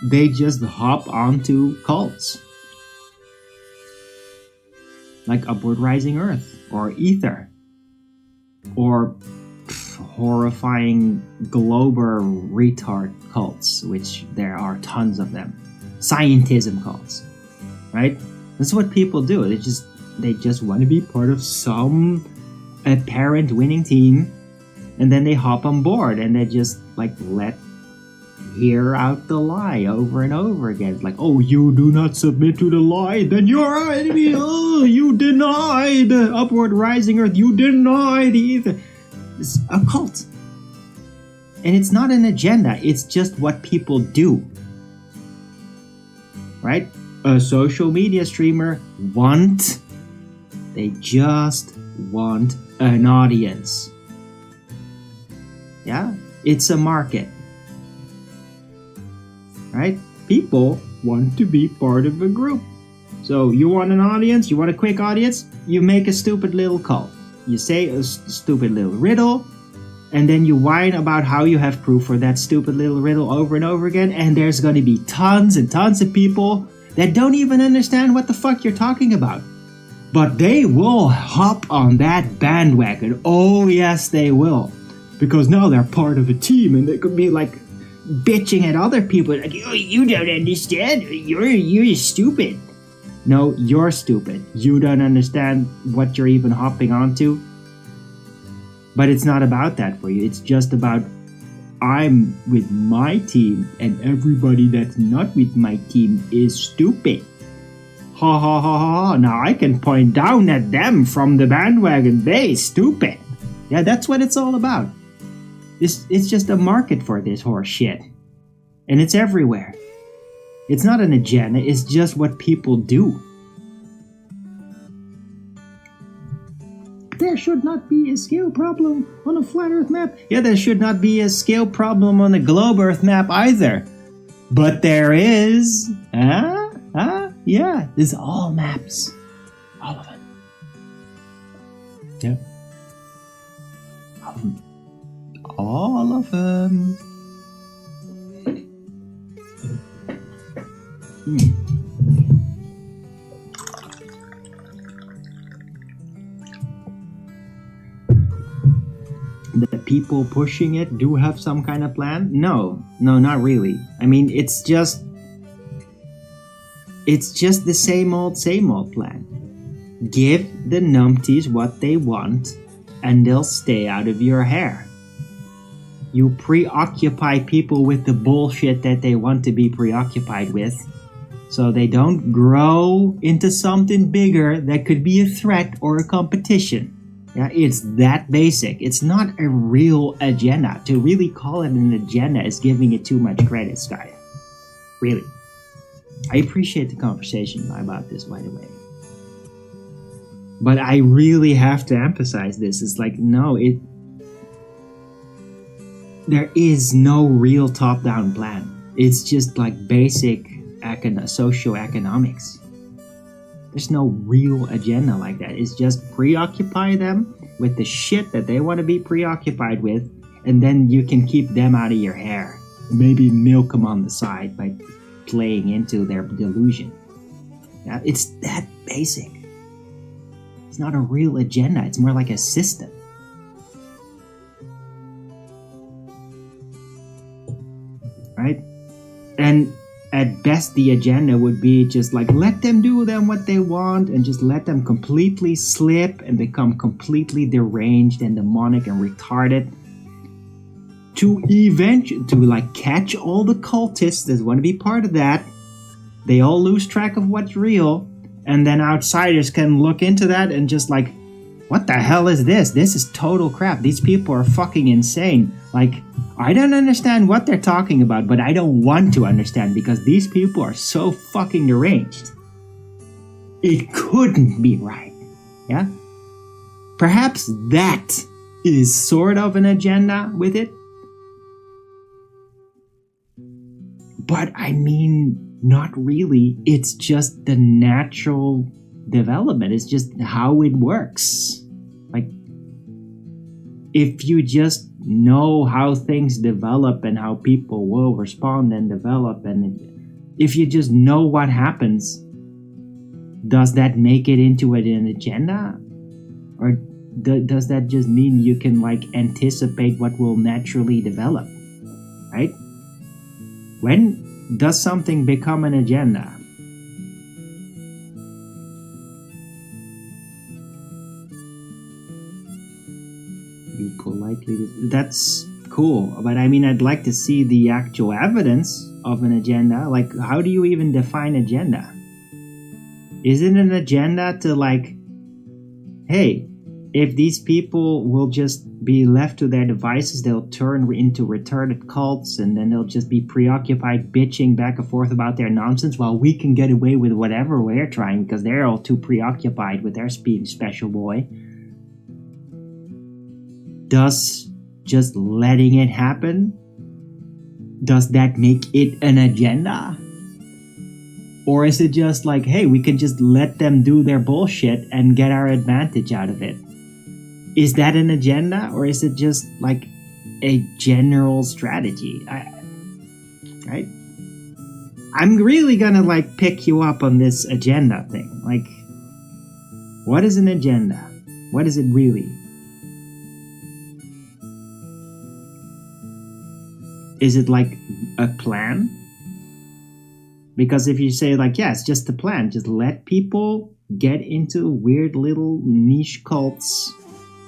they just hop onto cults. Like Upward Rising Earth or Ether. Or horrifying Glober retard cults, which there are tons of them. Scientism cults, right? That's what people do. They just want to be part of some apparent winning team, and then they hop on board and they just like hear out the lie over and over again. It's like, oh, you do not submit to the lie, then you're our enemy. Oh, you deny the Upward Rising Earth. You deny the Ether. It's a cult. And it's not an agenda, it's just what people do. Right? A social media streamer they just want an audience. Yeah? It's a market. Right? People want to be part of a group. So you want an audience, you want a quick audience, you make a stupid little cult. You say a stupid little riddle, and then you whine about how you have proof for that stupid little riddle over and over again, and there's going to be tons and tons of people that don't even understand what the fuck you're talking about. But they will hop on that bandwagon. Oh yes, they will. Because now they're part of a team, and they could be like bitching at other people like, oh, you don't understand, you're stupid. No, you're stupid. You don't understand what you're even hopping onto. But it's not about that for you. It's just about, I'm with my team and everybody that's not with my team is stupid. Ha ha ha ha. Now I can point down at them from the bandwagon. They stupid. Yeah, that's what it's all about. It's just a market for this horse shit. And it's everywhere. It's not an agenda, it's just what people do. there should not be a scale problem on a flat Earth map. Yeah, there should not be a scale problem on a globe Earth map either. But there is. Yeah, there's all maps. All of them. Yeah. All of them. All of them. The people pushing it do have some kind of plan? No, not really. I mean, it's just the same old plan. Give the numpties what they want, and they'll stay out of your hair. You preoccupy people with the bullshit that they want to be preoccupied with, so they don't grow into something bigger that could be a threat or a competition. Yeah, it's that basic. It's not a real agenda. To really call it an agenda is giving it too much credit, Skaya. Really. I appreciate the conversation about this, by the way. But I really have to emphasize this. It's like, no, there is no real top-down plan. It's just like basic socioeconomics. There's no real agenda like that. It's just preoccupy them with the shit that they want to be preoccupied with, and then you can keep them out of your hair. Maybe milk them on the side by playing into their delusion. Yeah, it's that basic. It's not a real agenda. It's more like a system. Right? And at best, the agenda would be just like, let them do what they want, and just let them completely slip and become completely deranged and demonic and retarded. To like catch all the cultists that want to be part of that. They all lose track of what's real, and then outsiders can look into that and just like, what the hell is this? This is total crap. These people are fucking insane. Like, I don't understand what they're talking about, but I don't want to understand because these people are so fucking deranged. It couldn't be right. Yeah? Perhaps that is sort of an agenda with it. But I mean, not really. It's just the natural development. It's just how it works. Like, if you just know how things develop and how people will respond and develop, and if you just know what happens, does that make it into an agenda? Or does that just mean you can like anticipate what will naturally develop? Right? When does something become an agenda? You politely... That's cool, but I mean, I'd like to see the actual evidence of an agenda. Like, how do you even define agenda? Is it an agenda to like, hey, if these people will just be left to their devices, they'll turn into retarded cults, and then they'll just be preoccupied bitching back and forth about their nonsense while we can get away with whatever we're trying because they're all too preoccupied with their special boy. Does just letting it happen, does that make it an agenda? Or is it just like, hey, we can just let them do their bullshit and get our advantage out of it? Is that an agenda, or is it just like a general strategy? Right? I'm really gonna like pick you up on this agenda thing. Like, what is an agenda? What is it really? Is it like a plan? Because if you say like, yeah, it's just a plan, just let people get into weird little niche cults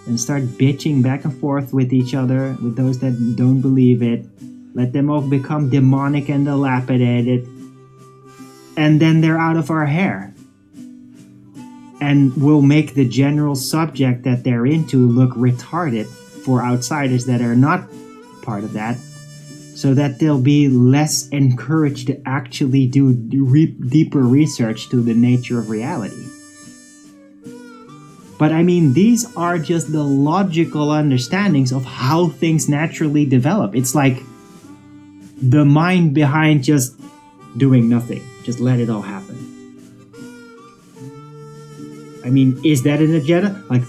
and start bitching back and forth with each other, with those that don't believe it. Let them all become demonic and dilapidated. And then they're out of our hair. And we'll make the general subject that they're into look retarded for outsiders that are not part of that, so that they'll be less encouraged to actually do deeper research to the nature of reality. But I mean, these are just the logical understandings of how things naturally develop. It's like the mind behind just doing nothing. Just let it all happen. I mean, is that an agenda? Like,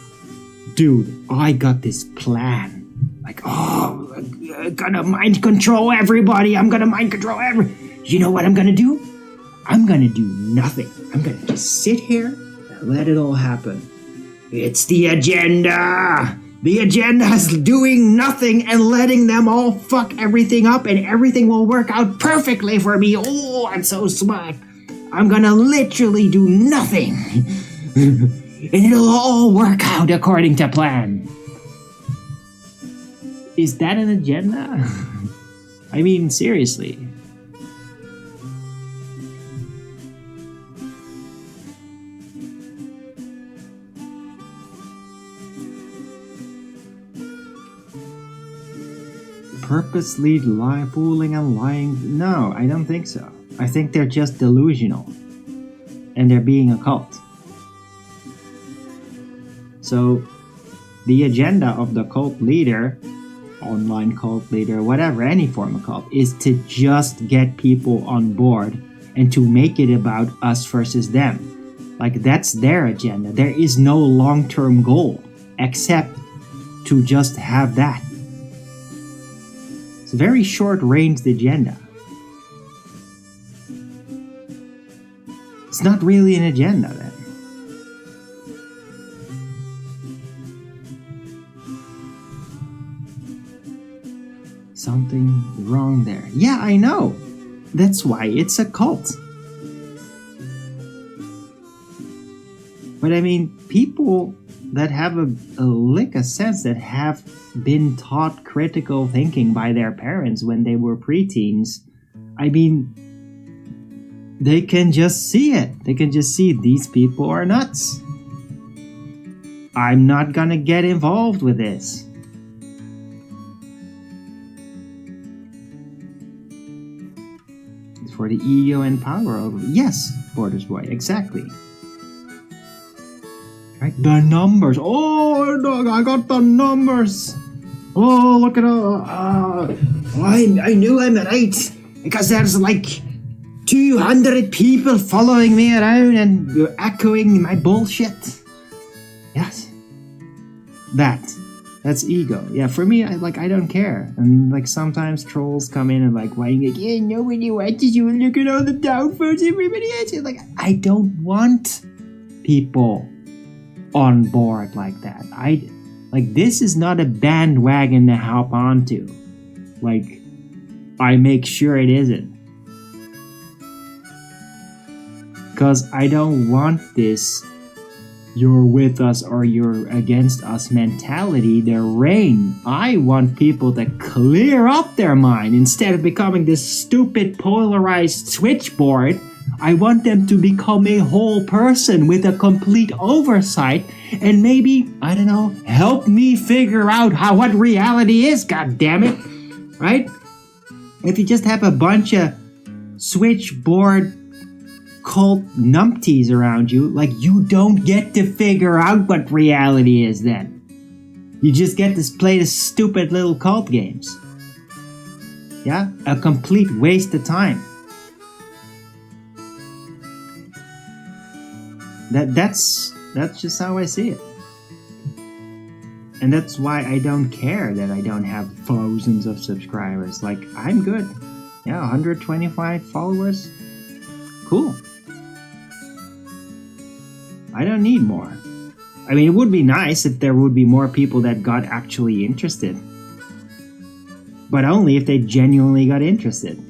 dude, I got this plan. Like, oh, I'm gonna mind control everybody. I'm gonna mind control You know what I'm gonna do? I'm gonna do nothing. I'm gonna just sit here and let it all happen. It's the agenda. The agenda is doing nothing and letting them all fuck everything up, and everything will work out perfectly for me. Oh, I'm so smart. I'm gonna literally do nothing. And it'll all work out according to plan. Is that an agenda? I mean, seriously. Purposely fooling and lying? No, I don't think so. I think they're just delusional. And they're being a cult. So, the agenda of the cult leader, online cult leader, whatever, any form of cult, is to just get people on board and to make it about us versus them. Like, that's their agenda. There is no long-term goal except to just have that. It's a very short-ranged agenda. It's not really an agenda then. Something wrong there. Yeah, I know. That's why it's a cult. But I mean, people that have a lick of sense, that have been taught critical thinking by their parents when they were preteens, I mean, they can just see it. They can just see these people are nuts. I'm not gonna get involved with this. It's for the ego and power over. Yes, Borders Boy, exactly. Right? The numbers. Oh, no, I got the numbers. Oh, look at all. I knew I'm right because there's like 200 people following me around and echoing my bullshit. Yes. That's ego. Yeah, for me, I don't care. And like sometimes trolls come in and like, why you like, yeah, nobody watches you, look at all the downvotes everybody has. Like, I don't want people on board like that. This is not a bandwagon to hop onto. Like, I make sure it isn't. Because I don't want this you're with us or you're against us mentality to reign. I want people to clear up their mind instead of becoming this stupid polarized switchboard. I want them to become a whole person with a complete oversight and maybe, I don't know, help me figure out what reality is, god damn it. Right? If you just have a bunch of switchboard cult numpties around you, like, you don't get to figure out what reality is then. You just get to play the stupid little cult games. Yeah? A complete waste of time. That's just how I see it. And that's why I don't care that I don't have thousands of subscribers. Like, I'm good. Yeah, 125 followers. Cool. I don't need more. I mean, it would be nice if there would be more people that got actually interested. But only if they genuinely got interested.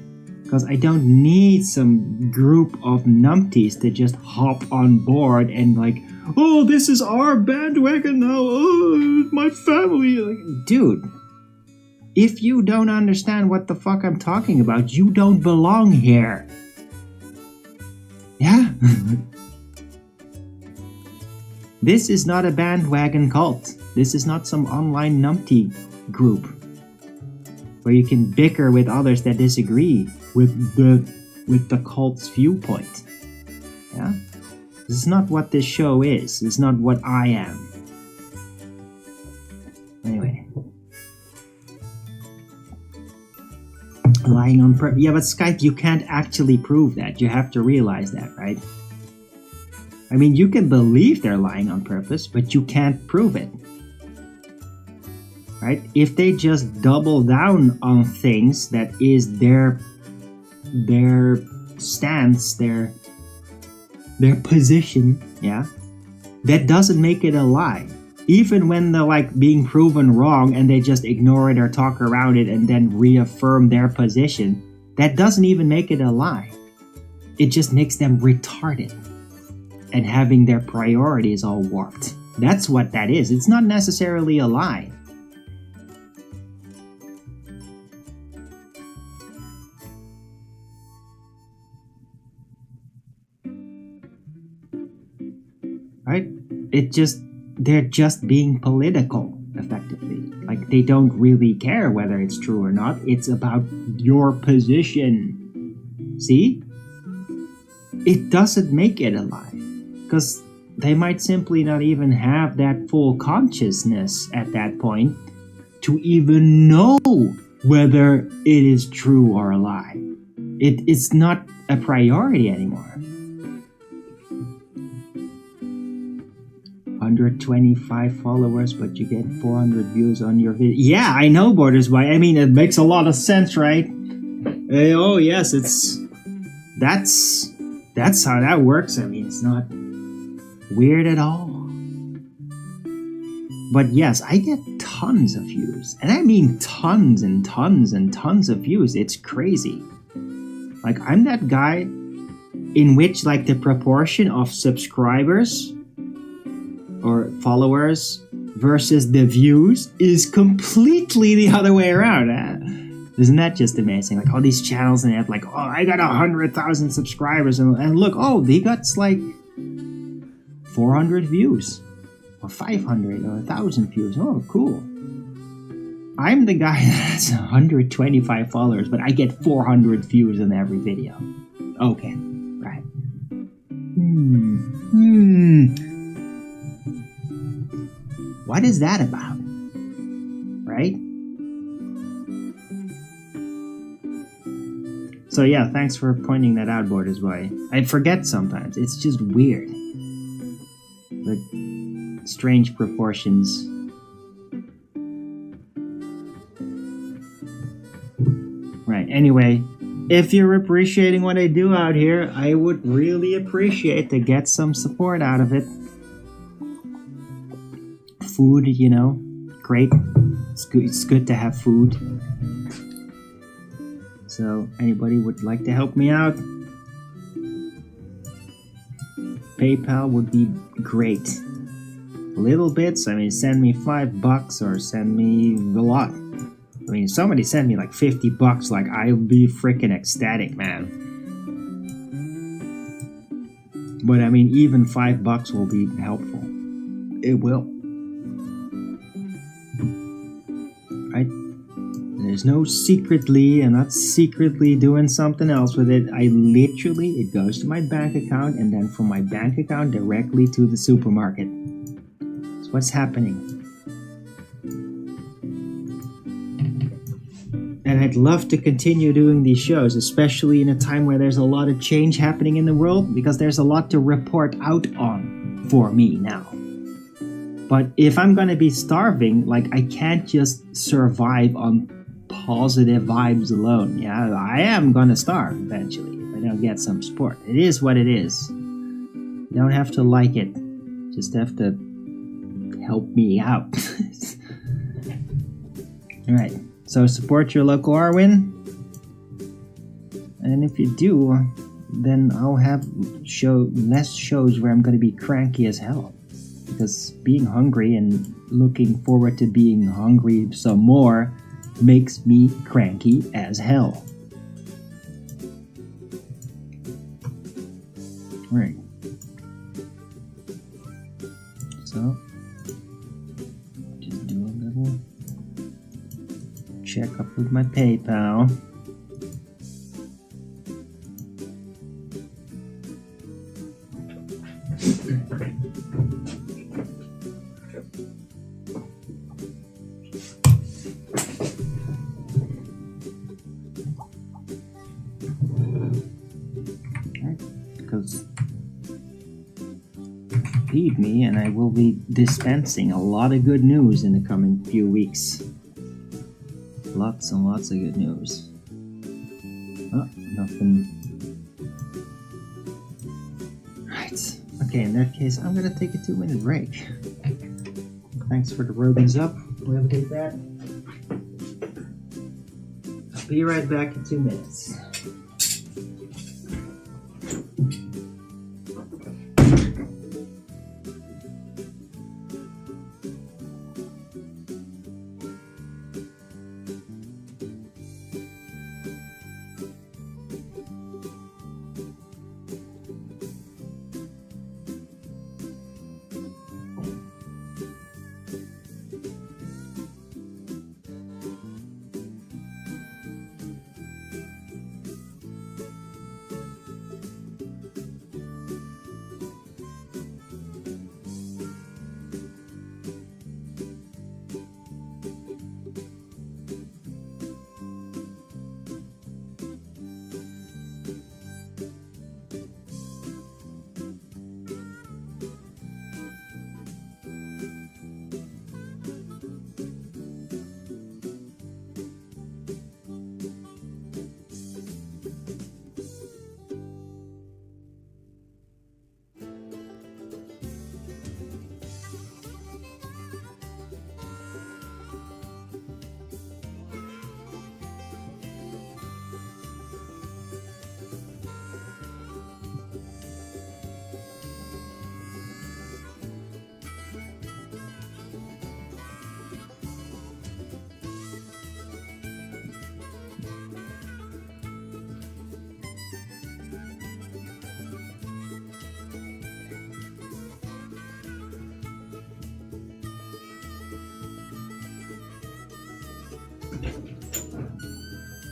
Because I don't need some group of numpties to just hop on board and like, oh, this is our bandwagon now. Oh, my family. Like, dude, if you don't understand what the fuck I'm talking about, you don't belong here. Yeah? This is not a bandwagon cult. This is not some online numpty group where you can bicker with others that disagree with the cult's viewpoint. Yeah? This is not what this show is. It's not what I am. Anyway. Lying on purpose. Yeah, but Skype, you can't actually prove that. You have to realize that, right? I mean, you can believe they're lying on purpose, but you can't prove it. Right? If they just double down on things that is their stance, their position, yeah, that doesn't make it a lie. Even when they're like being proven wrong and they just ignore it or talk around it and then reaffirm their position, that doesn't even make it a lie. It just makes them retarded and having their priorities all warped. That's what that is. It's not necessarily a lie. Right? They're just being political, effectively. Like, they don't really care whether it's true or not. It's about your position. See? It doesn't make it a lie. Because they might simply not even have that full consciousness at that point to even know whether it is true or a lie. It's not a priority anymore. 125 followers, but you get 400 views on your video. Yeah, I know, Borders Boy. I mean, it makes a lot of sense, right? Oh yes, that's how that works. I mean, it's not weird at all. But yes, I get tons of views, and I mean tons and tons and tons of views. It's crazy. Like, I'm that guy in which, like, the proportion of subscribers or followers versus the views is completely the other way around. Isn't that just amazing? Like, all these channels, and they have like, oh, I got 100,000 subscribers, and look, oh, he got like 400 views or 500 or 1,000 views. Oh, cool. I'm the guy that has 125 followers, but I get 400 views on every video. Okay, right. What is that about? Right? So yeah, thanks for pointing that out, Borders Boy. I forget sometimes. It's just weird. The strange proportions. Right, anyway, if you're appreciating what I do out here, I would really appreciate to get some support out of it. Food, you know, great. It's good to have food. So, anybody would like to help me out? PayPal would be great. Little bits, I mean, send me $5 or send me a lot. I mean, if somebody sent me like $50, like, I'll be freaking ecstatic, man. But I mean, even $5 will be helpful. It will. Right? There's no secretly, I'm not secretly doing something else with it. I literally, it goes to my bank account, and then from my bank account directly to the supermarket. That's what's happening. And I'd love to continue doing these shows, especially in a time where there's a lot of change happening in the world, because there's a lot to report out on for me now. But if I'm gonna be starving, like, I can't just survive on positive vibes alone. Yeah, I am gonna starve eventually if I don't get some support. It is what it is. You don't have to like it. Just have to help me out. Alright, so support your local Arwin. And if you do, then I'll have less shows where I'm gonna be cranky as hell. Because being hungry and looking forward to being hungry some more makes me cranky as hell. Right. So, just do a little check up with my PayPal. Because feed me, and I will be dispensing a lot of good news in the coming few weeks. Lots and lots of good news. Oh, nothing. Right. Okay, in that case, I'm gonna take a 2-minute break. Thanks for the Rogan's up. We'll do that. I'll be right back in 2 minutes.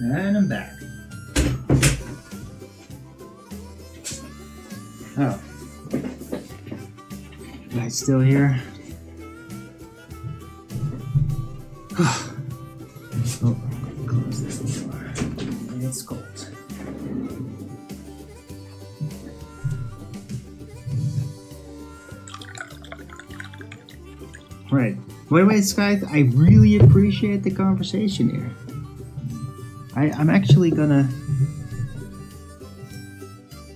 And I'm back. Oh. Guys still here? Oh, close this door. It's cold. Right. By the way, guys, I really appreciate the conversation here. I'm actually gonna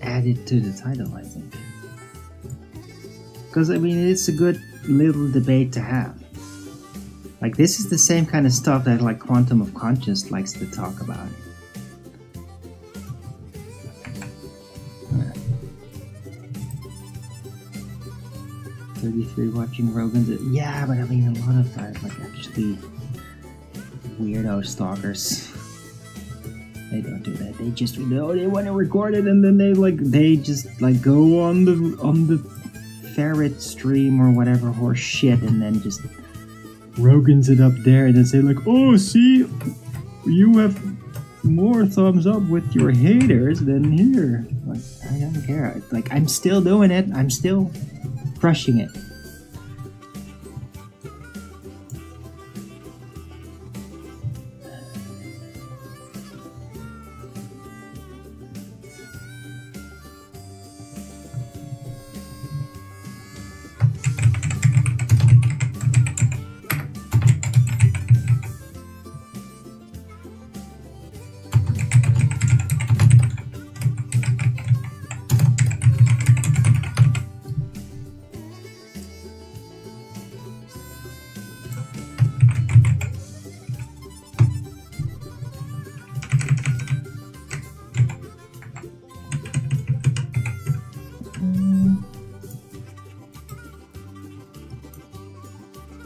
add it to the title, I think. Because, I mean, it's a good little debate to have. Like, this is the same kind of stuff that, like, Quantum of Conscious likes to talk about. 33 watching Rogan's. Yeah, but I mean, a lot of that, like, actually weirdo stalkers. They don't do that. They just, they want to record it, and then they just like go on the ferret stream or whatever horse shit, and then just Rogan's it up there, and then say like, oh, see, you have more thumbs up with your haters than here. Like, I don't care. Like, I'm still doing it. I'm still crushing it.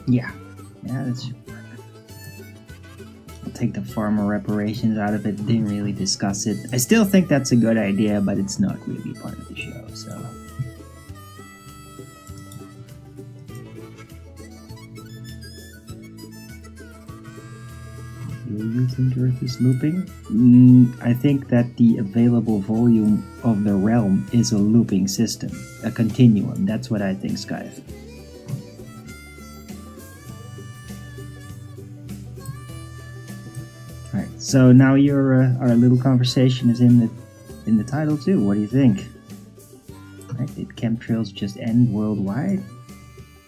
Yeah, that's perfect. I'll take the farmer reparations out of it. Didn't really discuss it. I still think that's a good idea, but it's not really part of the show, so. You you think Earth is looping? I think that the available volume of the realm is a looping system, a continuum. That's what I think, Skype. Alright, so now your our little conversation is in the title too. What do you think? Right, did chemtrails just end worldwide?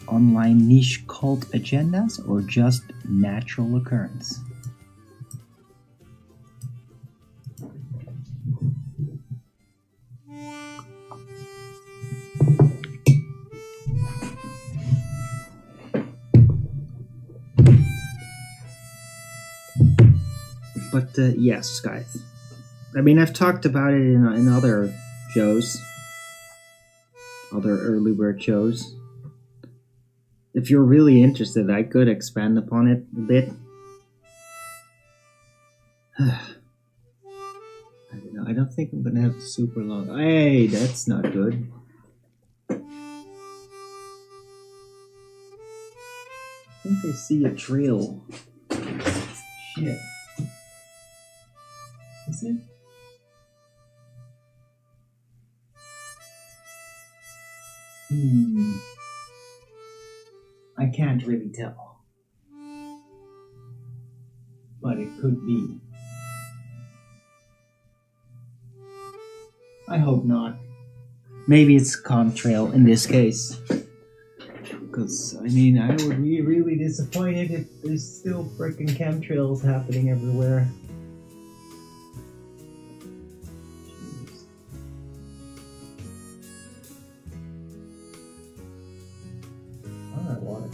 Online niche cult agendas, or just natural occurrence? But yes, guys. I mean, I've talked about it in other shows, other early bird shows. If you're really interested, I could expand upon it a bit. I don't know. I don't think I'm gonna have super long. Hey, that's not good. I think I see a trail. Shit. Is it? I can't really tell. But it could be. I hope not. Maybe it's contrail in this case. Because, I mean, I would be really disappointed if there's still freaking chemtrails happening everywhere.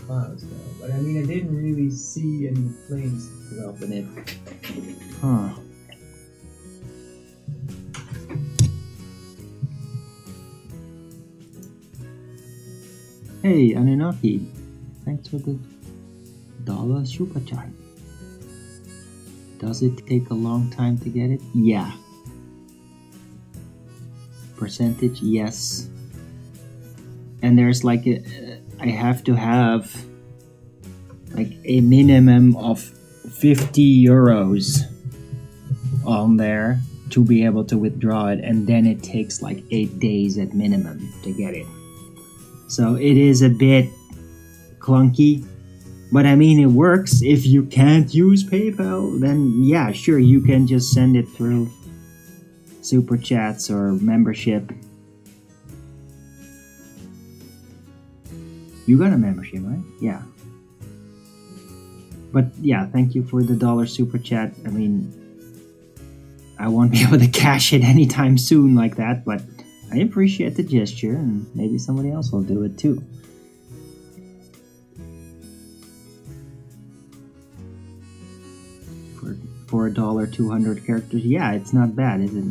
Clouds though, but I mean I didn't really see any flames develop in it. Huh. Hey Anunnaki, thanks for the $1 super chat. Does it take a long time to get it? Yeah. Percentage, yes. And there's like I have to have like a minimum of 50 euros on there to be able to withdraw it, and then it takes like 8 days at minimum to get it. So it is a bit clunky, but I mean it works. If you can't use PayPal, then yeah, sure, you can just send it through super chats or membership. You got a membership, right? Yeah. But yeah, thank you for the $1 super chat. I mean, I won't be able to cash it anytime soon like that, but I appreciate the gesture, and maybe somebody else will do it too. For $1, 200 characters, yeah, it's not bad, is it?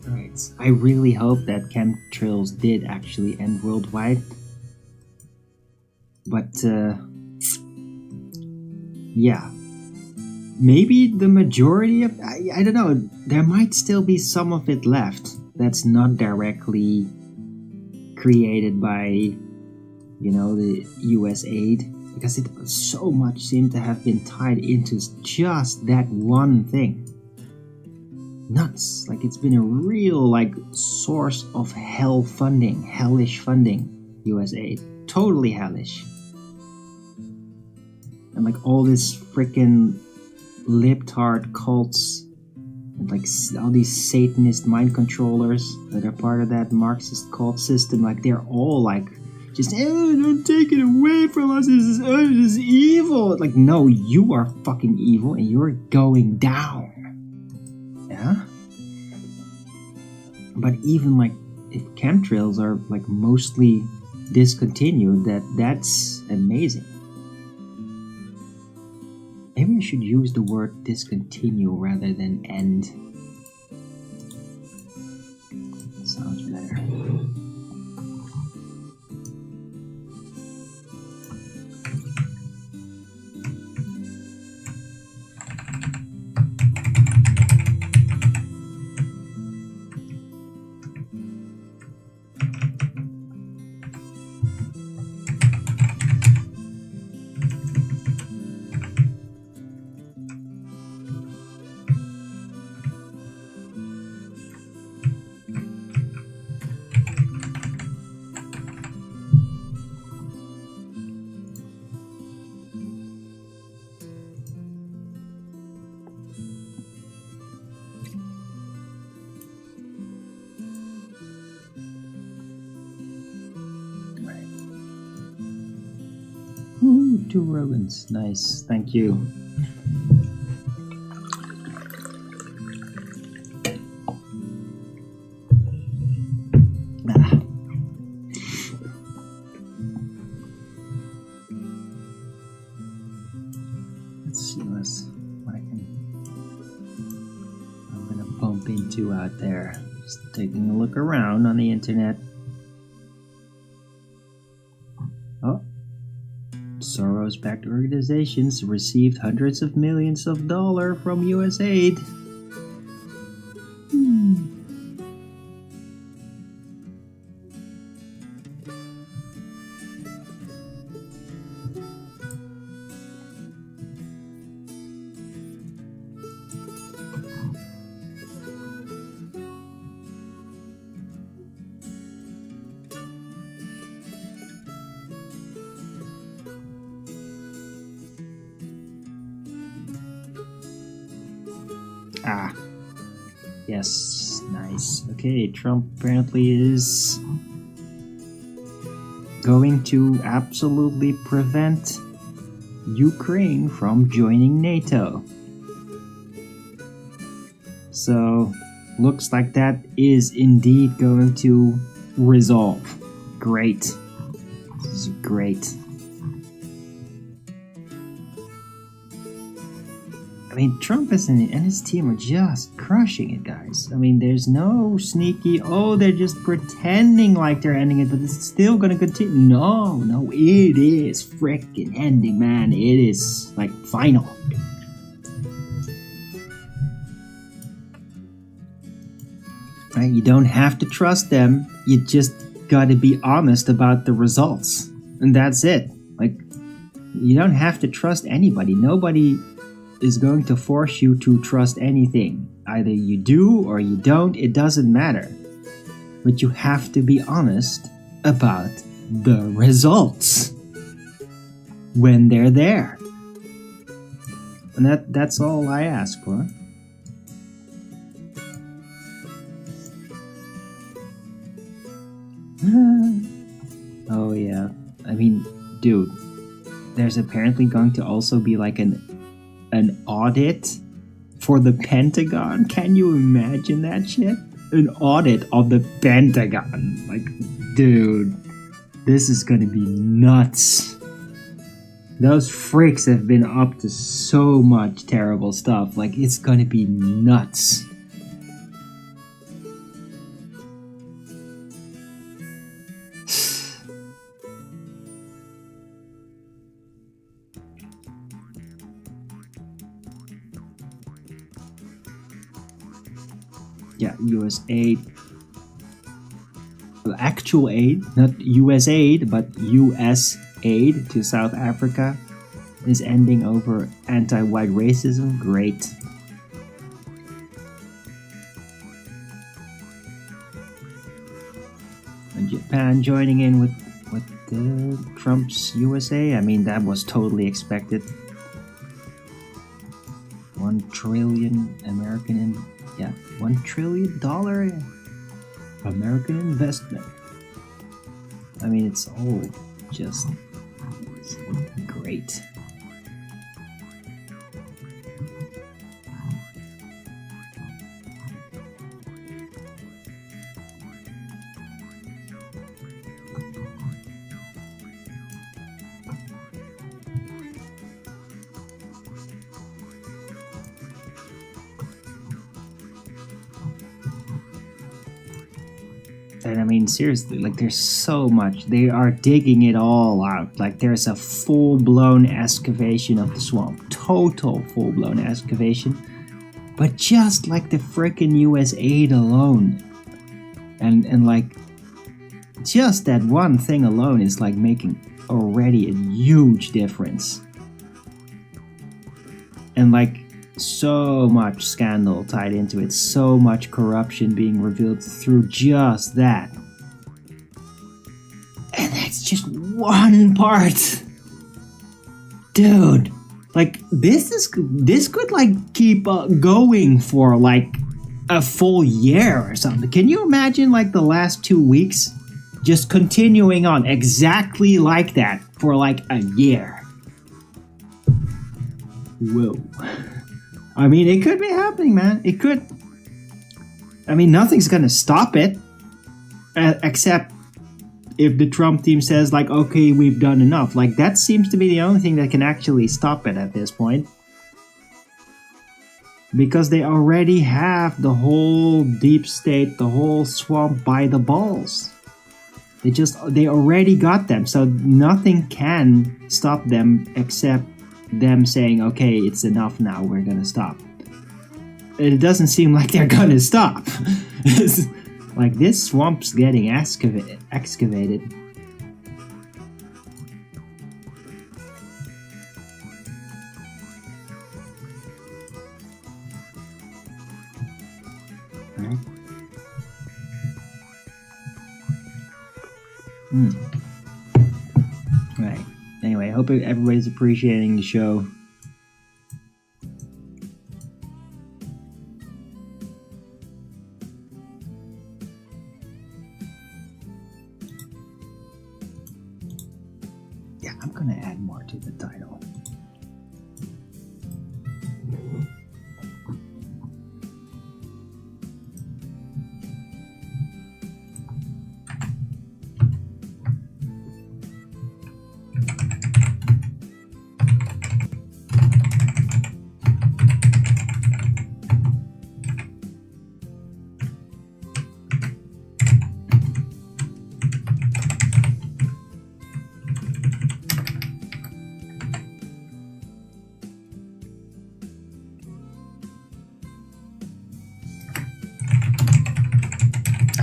Right. I really hope that chemtrails did actually end worldwide. But, yeah. Maybe the majority of... I don't know. There might still be some of it left that's not directly created by, you know, the US aid, because it so much seemed to have been tied into just that one thing. Nuts. Like, it's been a real, like, source of hell funding, hellish funding, US aid. Totally hellish. And like all this freaking libtard cults, like all these Satanist mind controllers that are part of that Marxist cult system, like they're all like, just, don't take it away from us, this is evil. Like, no, you are fucking evil and you're going down. Yeah? But even like, if chemtrails are like mostly discontinued, that's amazing. Maybe I should use the word discontinue rather than end. Sounds better. two Rogans. Nice, thank you. Let's see what I'm gonna bump into out there. Just taking a look around on the internet. Oh, Soros-backed organizations received hundreds of millions of dollars from US aid. Ah, yes, nice. Okay, Trump apparently is going to absolutely prevent Ukraine from joining NATO. So, looks like that is indeed going to resolve. Great. This is great. I mean, Trump and his team are just crushing it, guys. I mean, there's no sneaky, oh, they're just pretending like they're ending it, but it's still gonna continue. No, it is freaking ending, man. It is, like, final. Right? You don't have to trust them. You just gotta be honest about the results. And that's it. Like, you don't have to trust anybody. Nobody is going to force you to trust anything. Either you do or you don't, it doesn't matter. But you have to be honest about the results when they're there. And that's all I ask for. Oh yeah, I mean, dude, there's apparently going to also be like an audit for the Pentagon. Can you imagine that shit? An audit of the Pentagon. Like, dude, this is gonna be nuts. Those freaks have been up to so much terrible stuff. Like, it's gonna be nuts. Yeah, US aid. Actual aid, not US aid, but US aid to South Africa is ending over anti-white racism. Great. And Japan joining in with Trump's USA. I mean, that was totally expected. $1 trillion $1 trillion American investment. I mean, it's all just great. And I mean, seriously, like, there's so much. They are digging it all out. Like, there's a full-blown excavation of the swamp. Total full-blown excavation. But just like the frickin' US aid alone. And like, just that one thing alone is like making already a huge difference. And like, so much scandal tied into it, so much corruption being revealed through just that. And that's just one part. Dude, like, this could like keep going for like a full year or something. Can you imagine like the last 2 weeks just continuing on exactly like that for like a year? Whoa. I mean, it could be happening, man. It could. I mean, nothing's gonna stop it. Except if the Trump team says, like, okay, we've done enough. Like, that seems to be the only thing that can actually stop it at this point. Because they already have the whole deep state, the whole swamp by the balls. They already got them. So nothing can stop them except them saying, okay, it's enough now, we're gonna stop. It doesn't seem like they're gonna stop. Like, this swamp's getting excavated. Right. Right. Anyway, I hope everybody's appreciating the show. Yeah, I'm gonna add more to the title.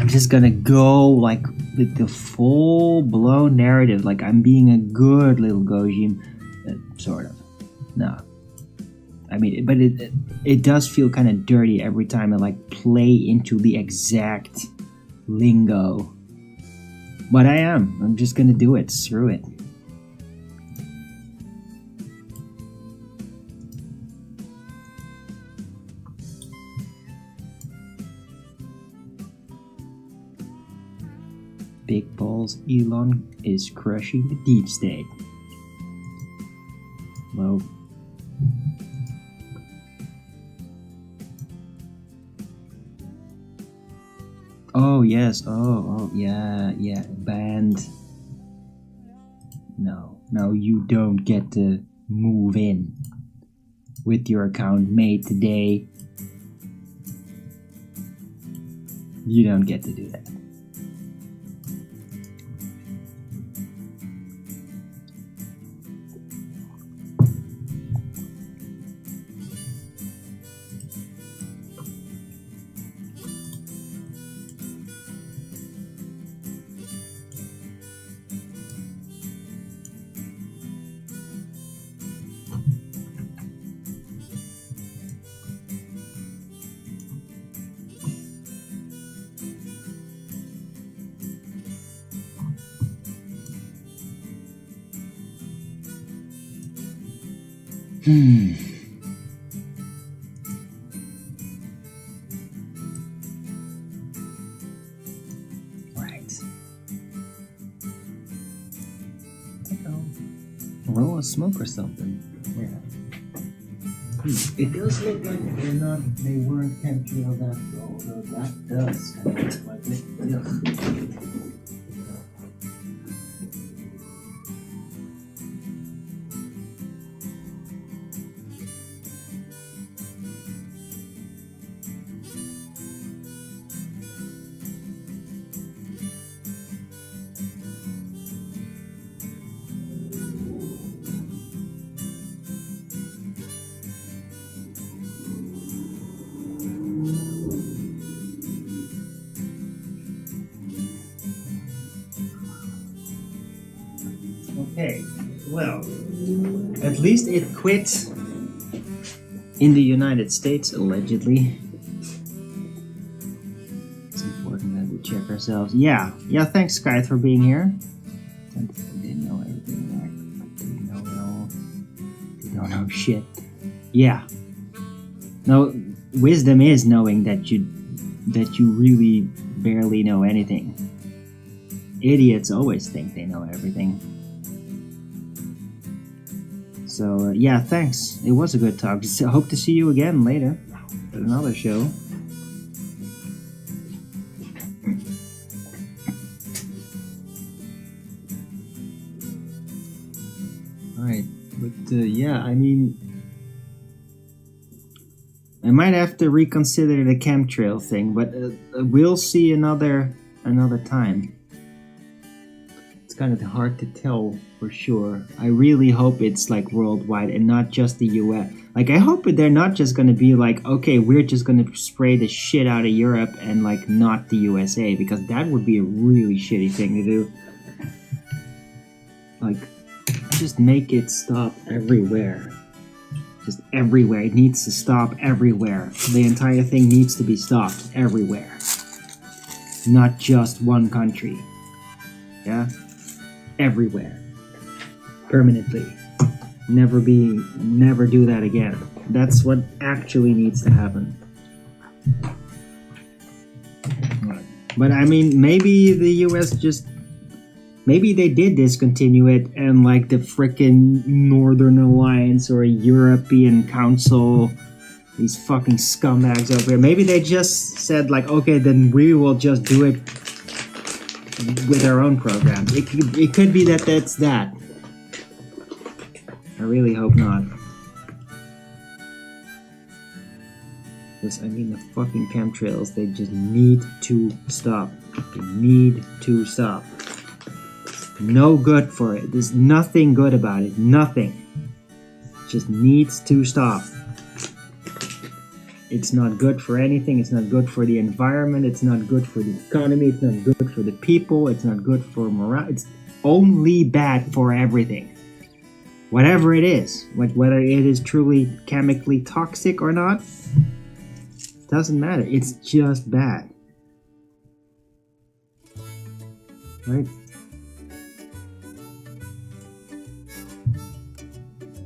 I'm just gonna go like with the full-blown narrative, like I'm being a good little Gojim, sort of. No, I mean, but it does feel kind of dirty every time I like play into the exact lingo. But I'm just gonna do it. Screw it. Big balls Elon is crushing the deep state. Well, oh yes, oh yeah, banned. No, you don't get to move in with your account made today. You don't get to do that. Right. Roll a smoke or something. Yeah. It does look like they weren't chemtrailed after all, though that does kind of look like it. Okay, well, at least it quit in the United States, allegedly. It's important that we check ourselves. Yeah, thanks, Sky, for being here. I didn't know everything there. Didn't know it all. You don't know shit. Yeah. No, wisdom is knowing that you really barely know anything. Idiots always think they know everything. So yeah, thanks. It was a good talk. Hope to see you again later at another show. Alright, but yeah, I mean, I might have to reconsider the chemtrail thing, but we'll see another time. It's kind of hard to tell for sure. I really hope it's like worldwide and not just the US. Like, I hope they're not just gonna be like, okay, we're just gonna spray the shit out of Europe and like not the USA, because that would be a really shitty thing to do. Like, just make it stop everywhere. Just everywhere. It needs to stop everywhere. The entire thing needs to be stopped everywhere. Not just one country. Yeah? Everywhere. Permanently. Never do that again. That's what actually needs to happen. But I mean, maybe the US just... Maybe they did discontinue it, and like the frickin' Northern Alliance or European Council, these fucking scumbags over here, maybe they just said like, okay, then we will just do it with our own program. It could be that that's that. I really hope not. Because, I mean, the fucking chemtrails, they just need to stop. They need to stop. No good for it. There's nothing good about it. Nothing. It just needs to stop. It's not good for anything. It's not good for the environment. It's not good for the economy. It's not good for the people. It's not good for morale. It's only bad for everything. Whatever it is. Like whether it is truly chemically toxic or not. Doesn't matter. It's just bad. Right?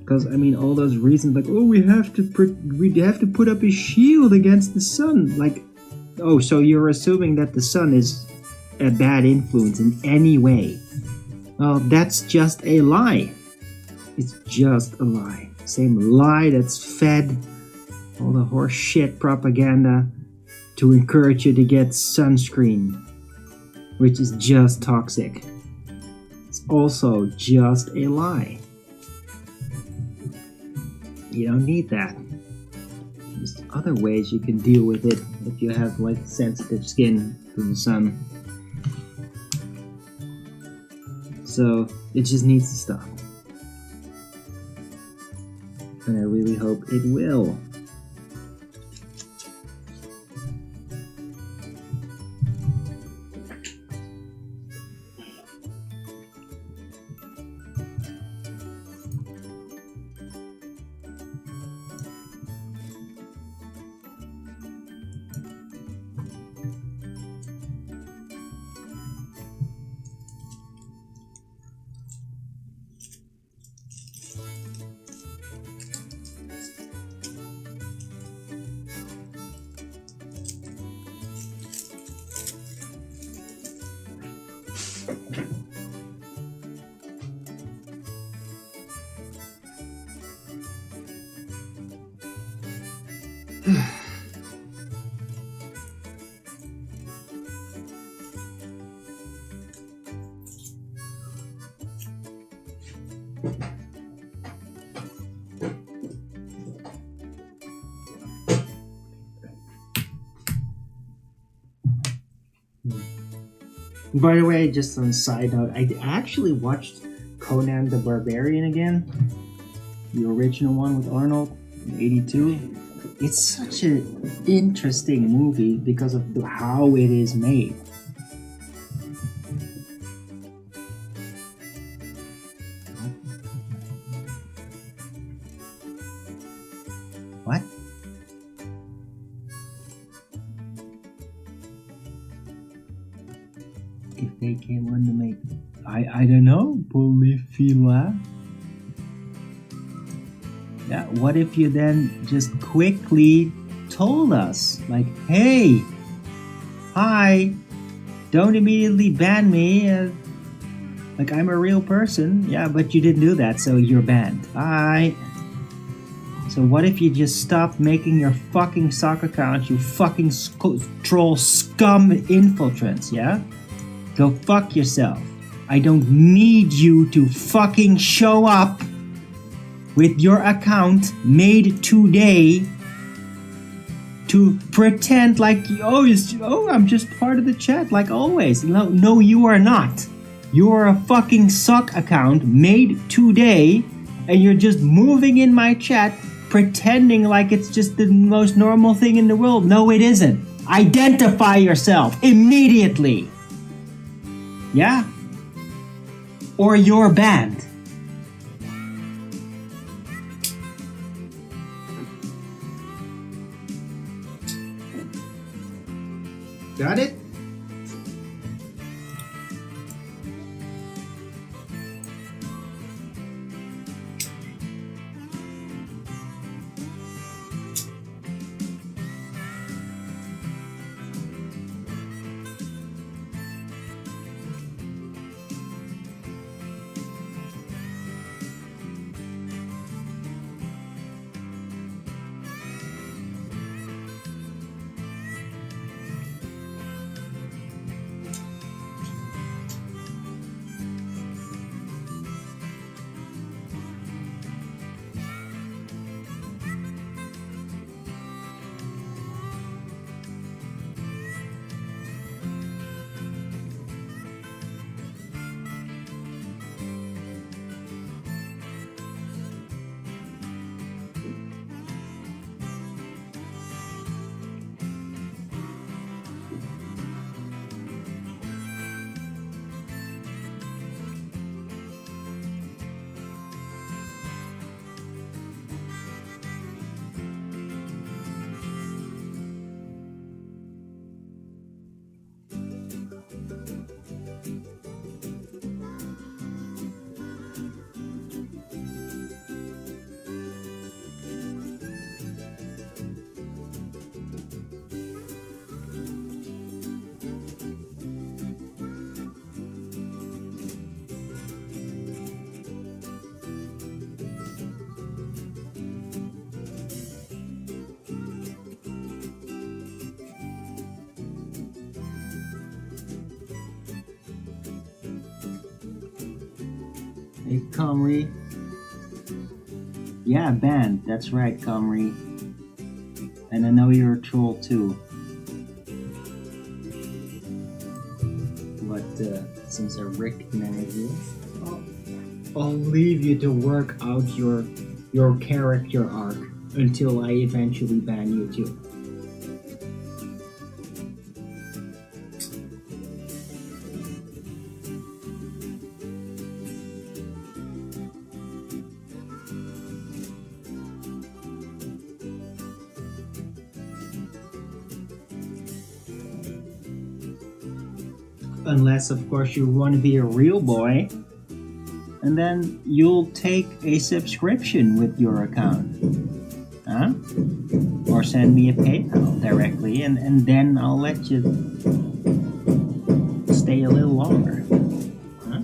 Because, I mean, all those reasons like, oh, we have to put up a shield against the sun. Like, oh, so you're assuming that the sun is a bad influence in any way. Well, that's just a lie. It's just a lie. Same lie that's fed all the horse shit propaganda to encourage you to get sunscreen, which is just toxic. It's also just a lie. You don't need that. There's other ways you can deal with it if you have like sensitive skin to the sun. So it just needs to stop. And I really hope it will. By the way, just on a side note, I actually watched Conan the Barbarian again. The original one with Arnold in '82. It's such an interesting movie because of how it is made. What? If they came on to make, I don't know, polyphila. Yeah, what if you then just quickly told us, like, hey, hi, don't immediately ban me. Like, I'm a real person. Yeah, but you didn't do that, so you're banned. Bye. So what if you just stop making your fucking sock account, you fucking troll scum infiltrants, yeah? Go fuck yourself. I don't need you to fucking show up with your account made today to pretend like, I'm just part of the chat like always. No, you are not. You are a fucking sock account made today, and you're just moving in my chat pretending like it's just the most normal thing in the world. No, it isn't. Identify yourself immediately. Yeah? Or you're banned. Got it? Hey, Comrie. Yeah, banned. That's right, Comrie. And I know you're a troll too. But since I recognize you, I'll leave you to work out your character arc until I eventually ban you too. Unless, of course, you want to be a real boy, and then you'll take a subscription with your account. Huh? Or send me a PayPal directly, and then I'll let you stay a little longer. Huh?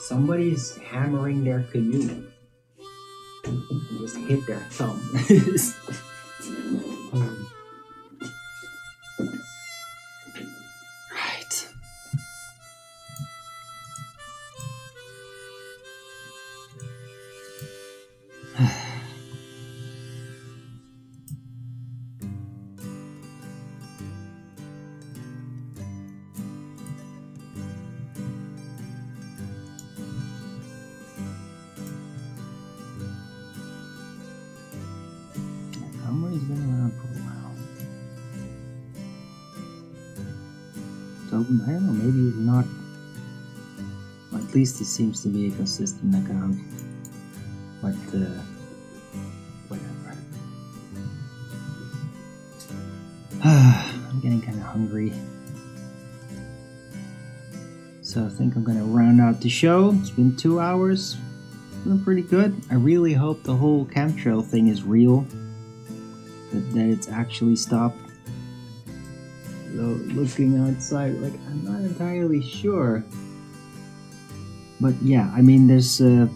Somebody's hammering their canoe. And just hit their thumb. I don't know, maybe it's not. Well, at least it seems to be a consistent account. But, whatever. I'm getting kind of hungry. So I think I'm gonna round out the show. It's been 2 hours. Feeling pretty good. I really hope the whole chemtrail thing is real. That it's actually stopped. Though looking outside, like, I'm not entirely sure. But yeah, I mean, there's the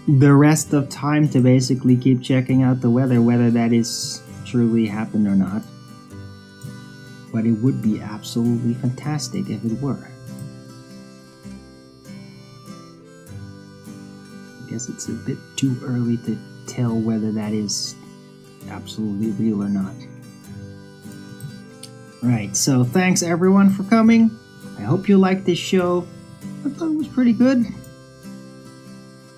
rest of time to basically keep checking out the weather, whether that is truly happened or not. But it would be absolutely fantastic if it were. I guess it's a bit too early to tell whether that is absolutely real or not. Right, so thanks everyone for coming. I hope you liked this show. I thought it was pretty good.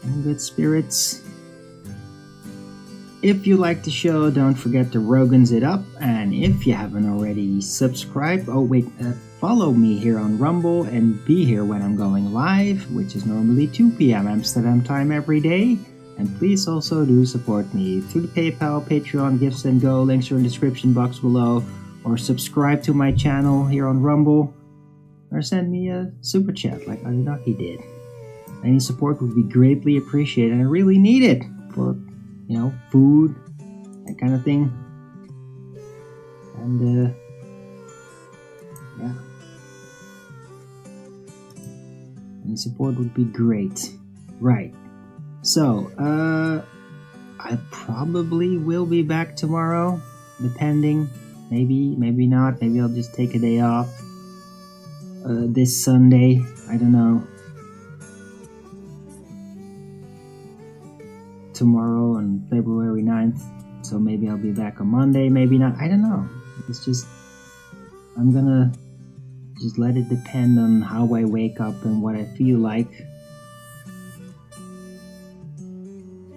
In good spirits. If you like the show, don't forget to Rogan's it up. And if you haven't already subscribed, follow me here on Rumble and be here when I'm going live, which is normally 2 p.m. Amsterdam time every day. And please also do support me through the PayPal, Patreon, Gifts and Go. Links are in the description box below. Or subscribe to my channel here on Rumble. Or send me a super chat like Anunnaki did. Any support would be greatly appreciated. I really need it for, food, that kind of thing. And, yeah. Any support would be great. Right. So, I probably will be back tomorrow, depending. Maybe not. Maybe I'll just take a day off. This Sunday, I don't know. Tomorrow on February 9th. So maybe I'll be back on Monday, maybe not. I don't know. It's just, I'm gonna just let it depend on how I wake up and what I feel like.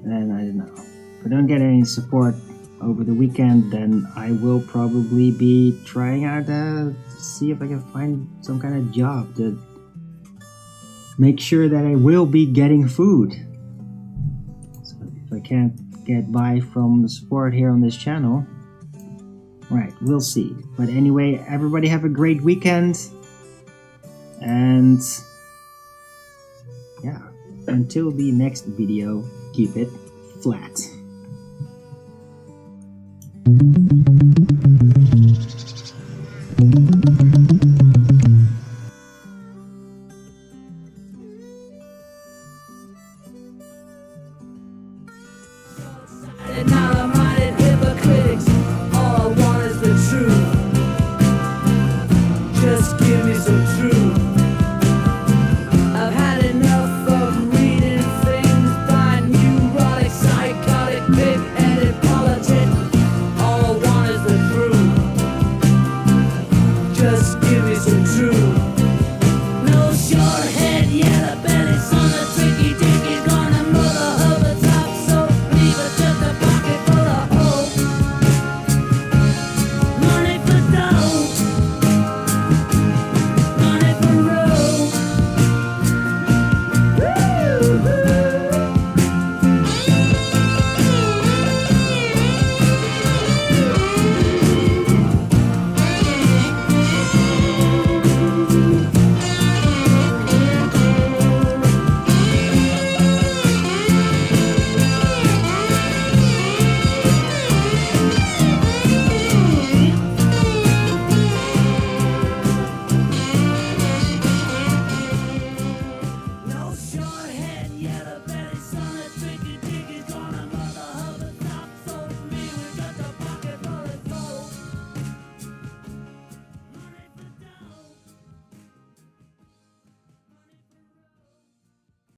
And I don't know. If I don't get any support over the weekend, then I will probably be trying out to see if I can find some kind of job to make sure that I will be getting food. So if I can't get by from the support here on this channel, right, we'll see. But anyway, everybody have a great weekend, and yeah, until the next video, keep it flat. Narrow-minded hypocrites, all I want is the truth. Just give me some truth.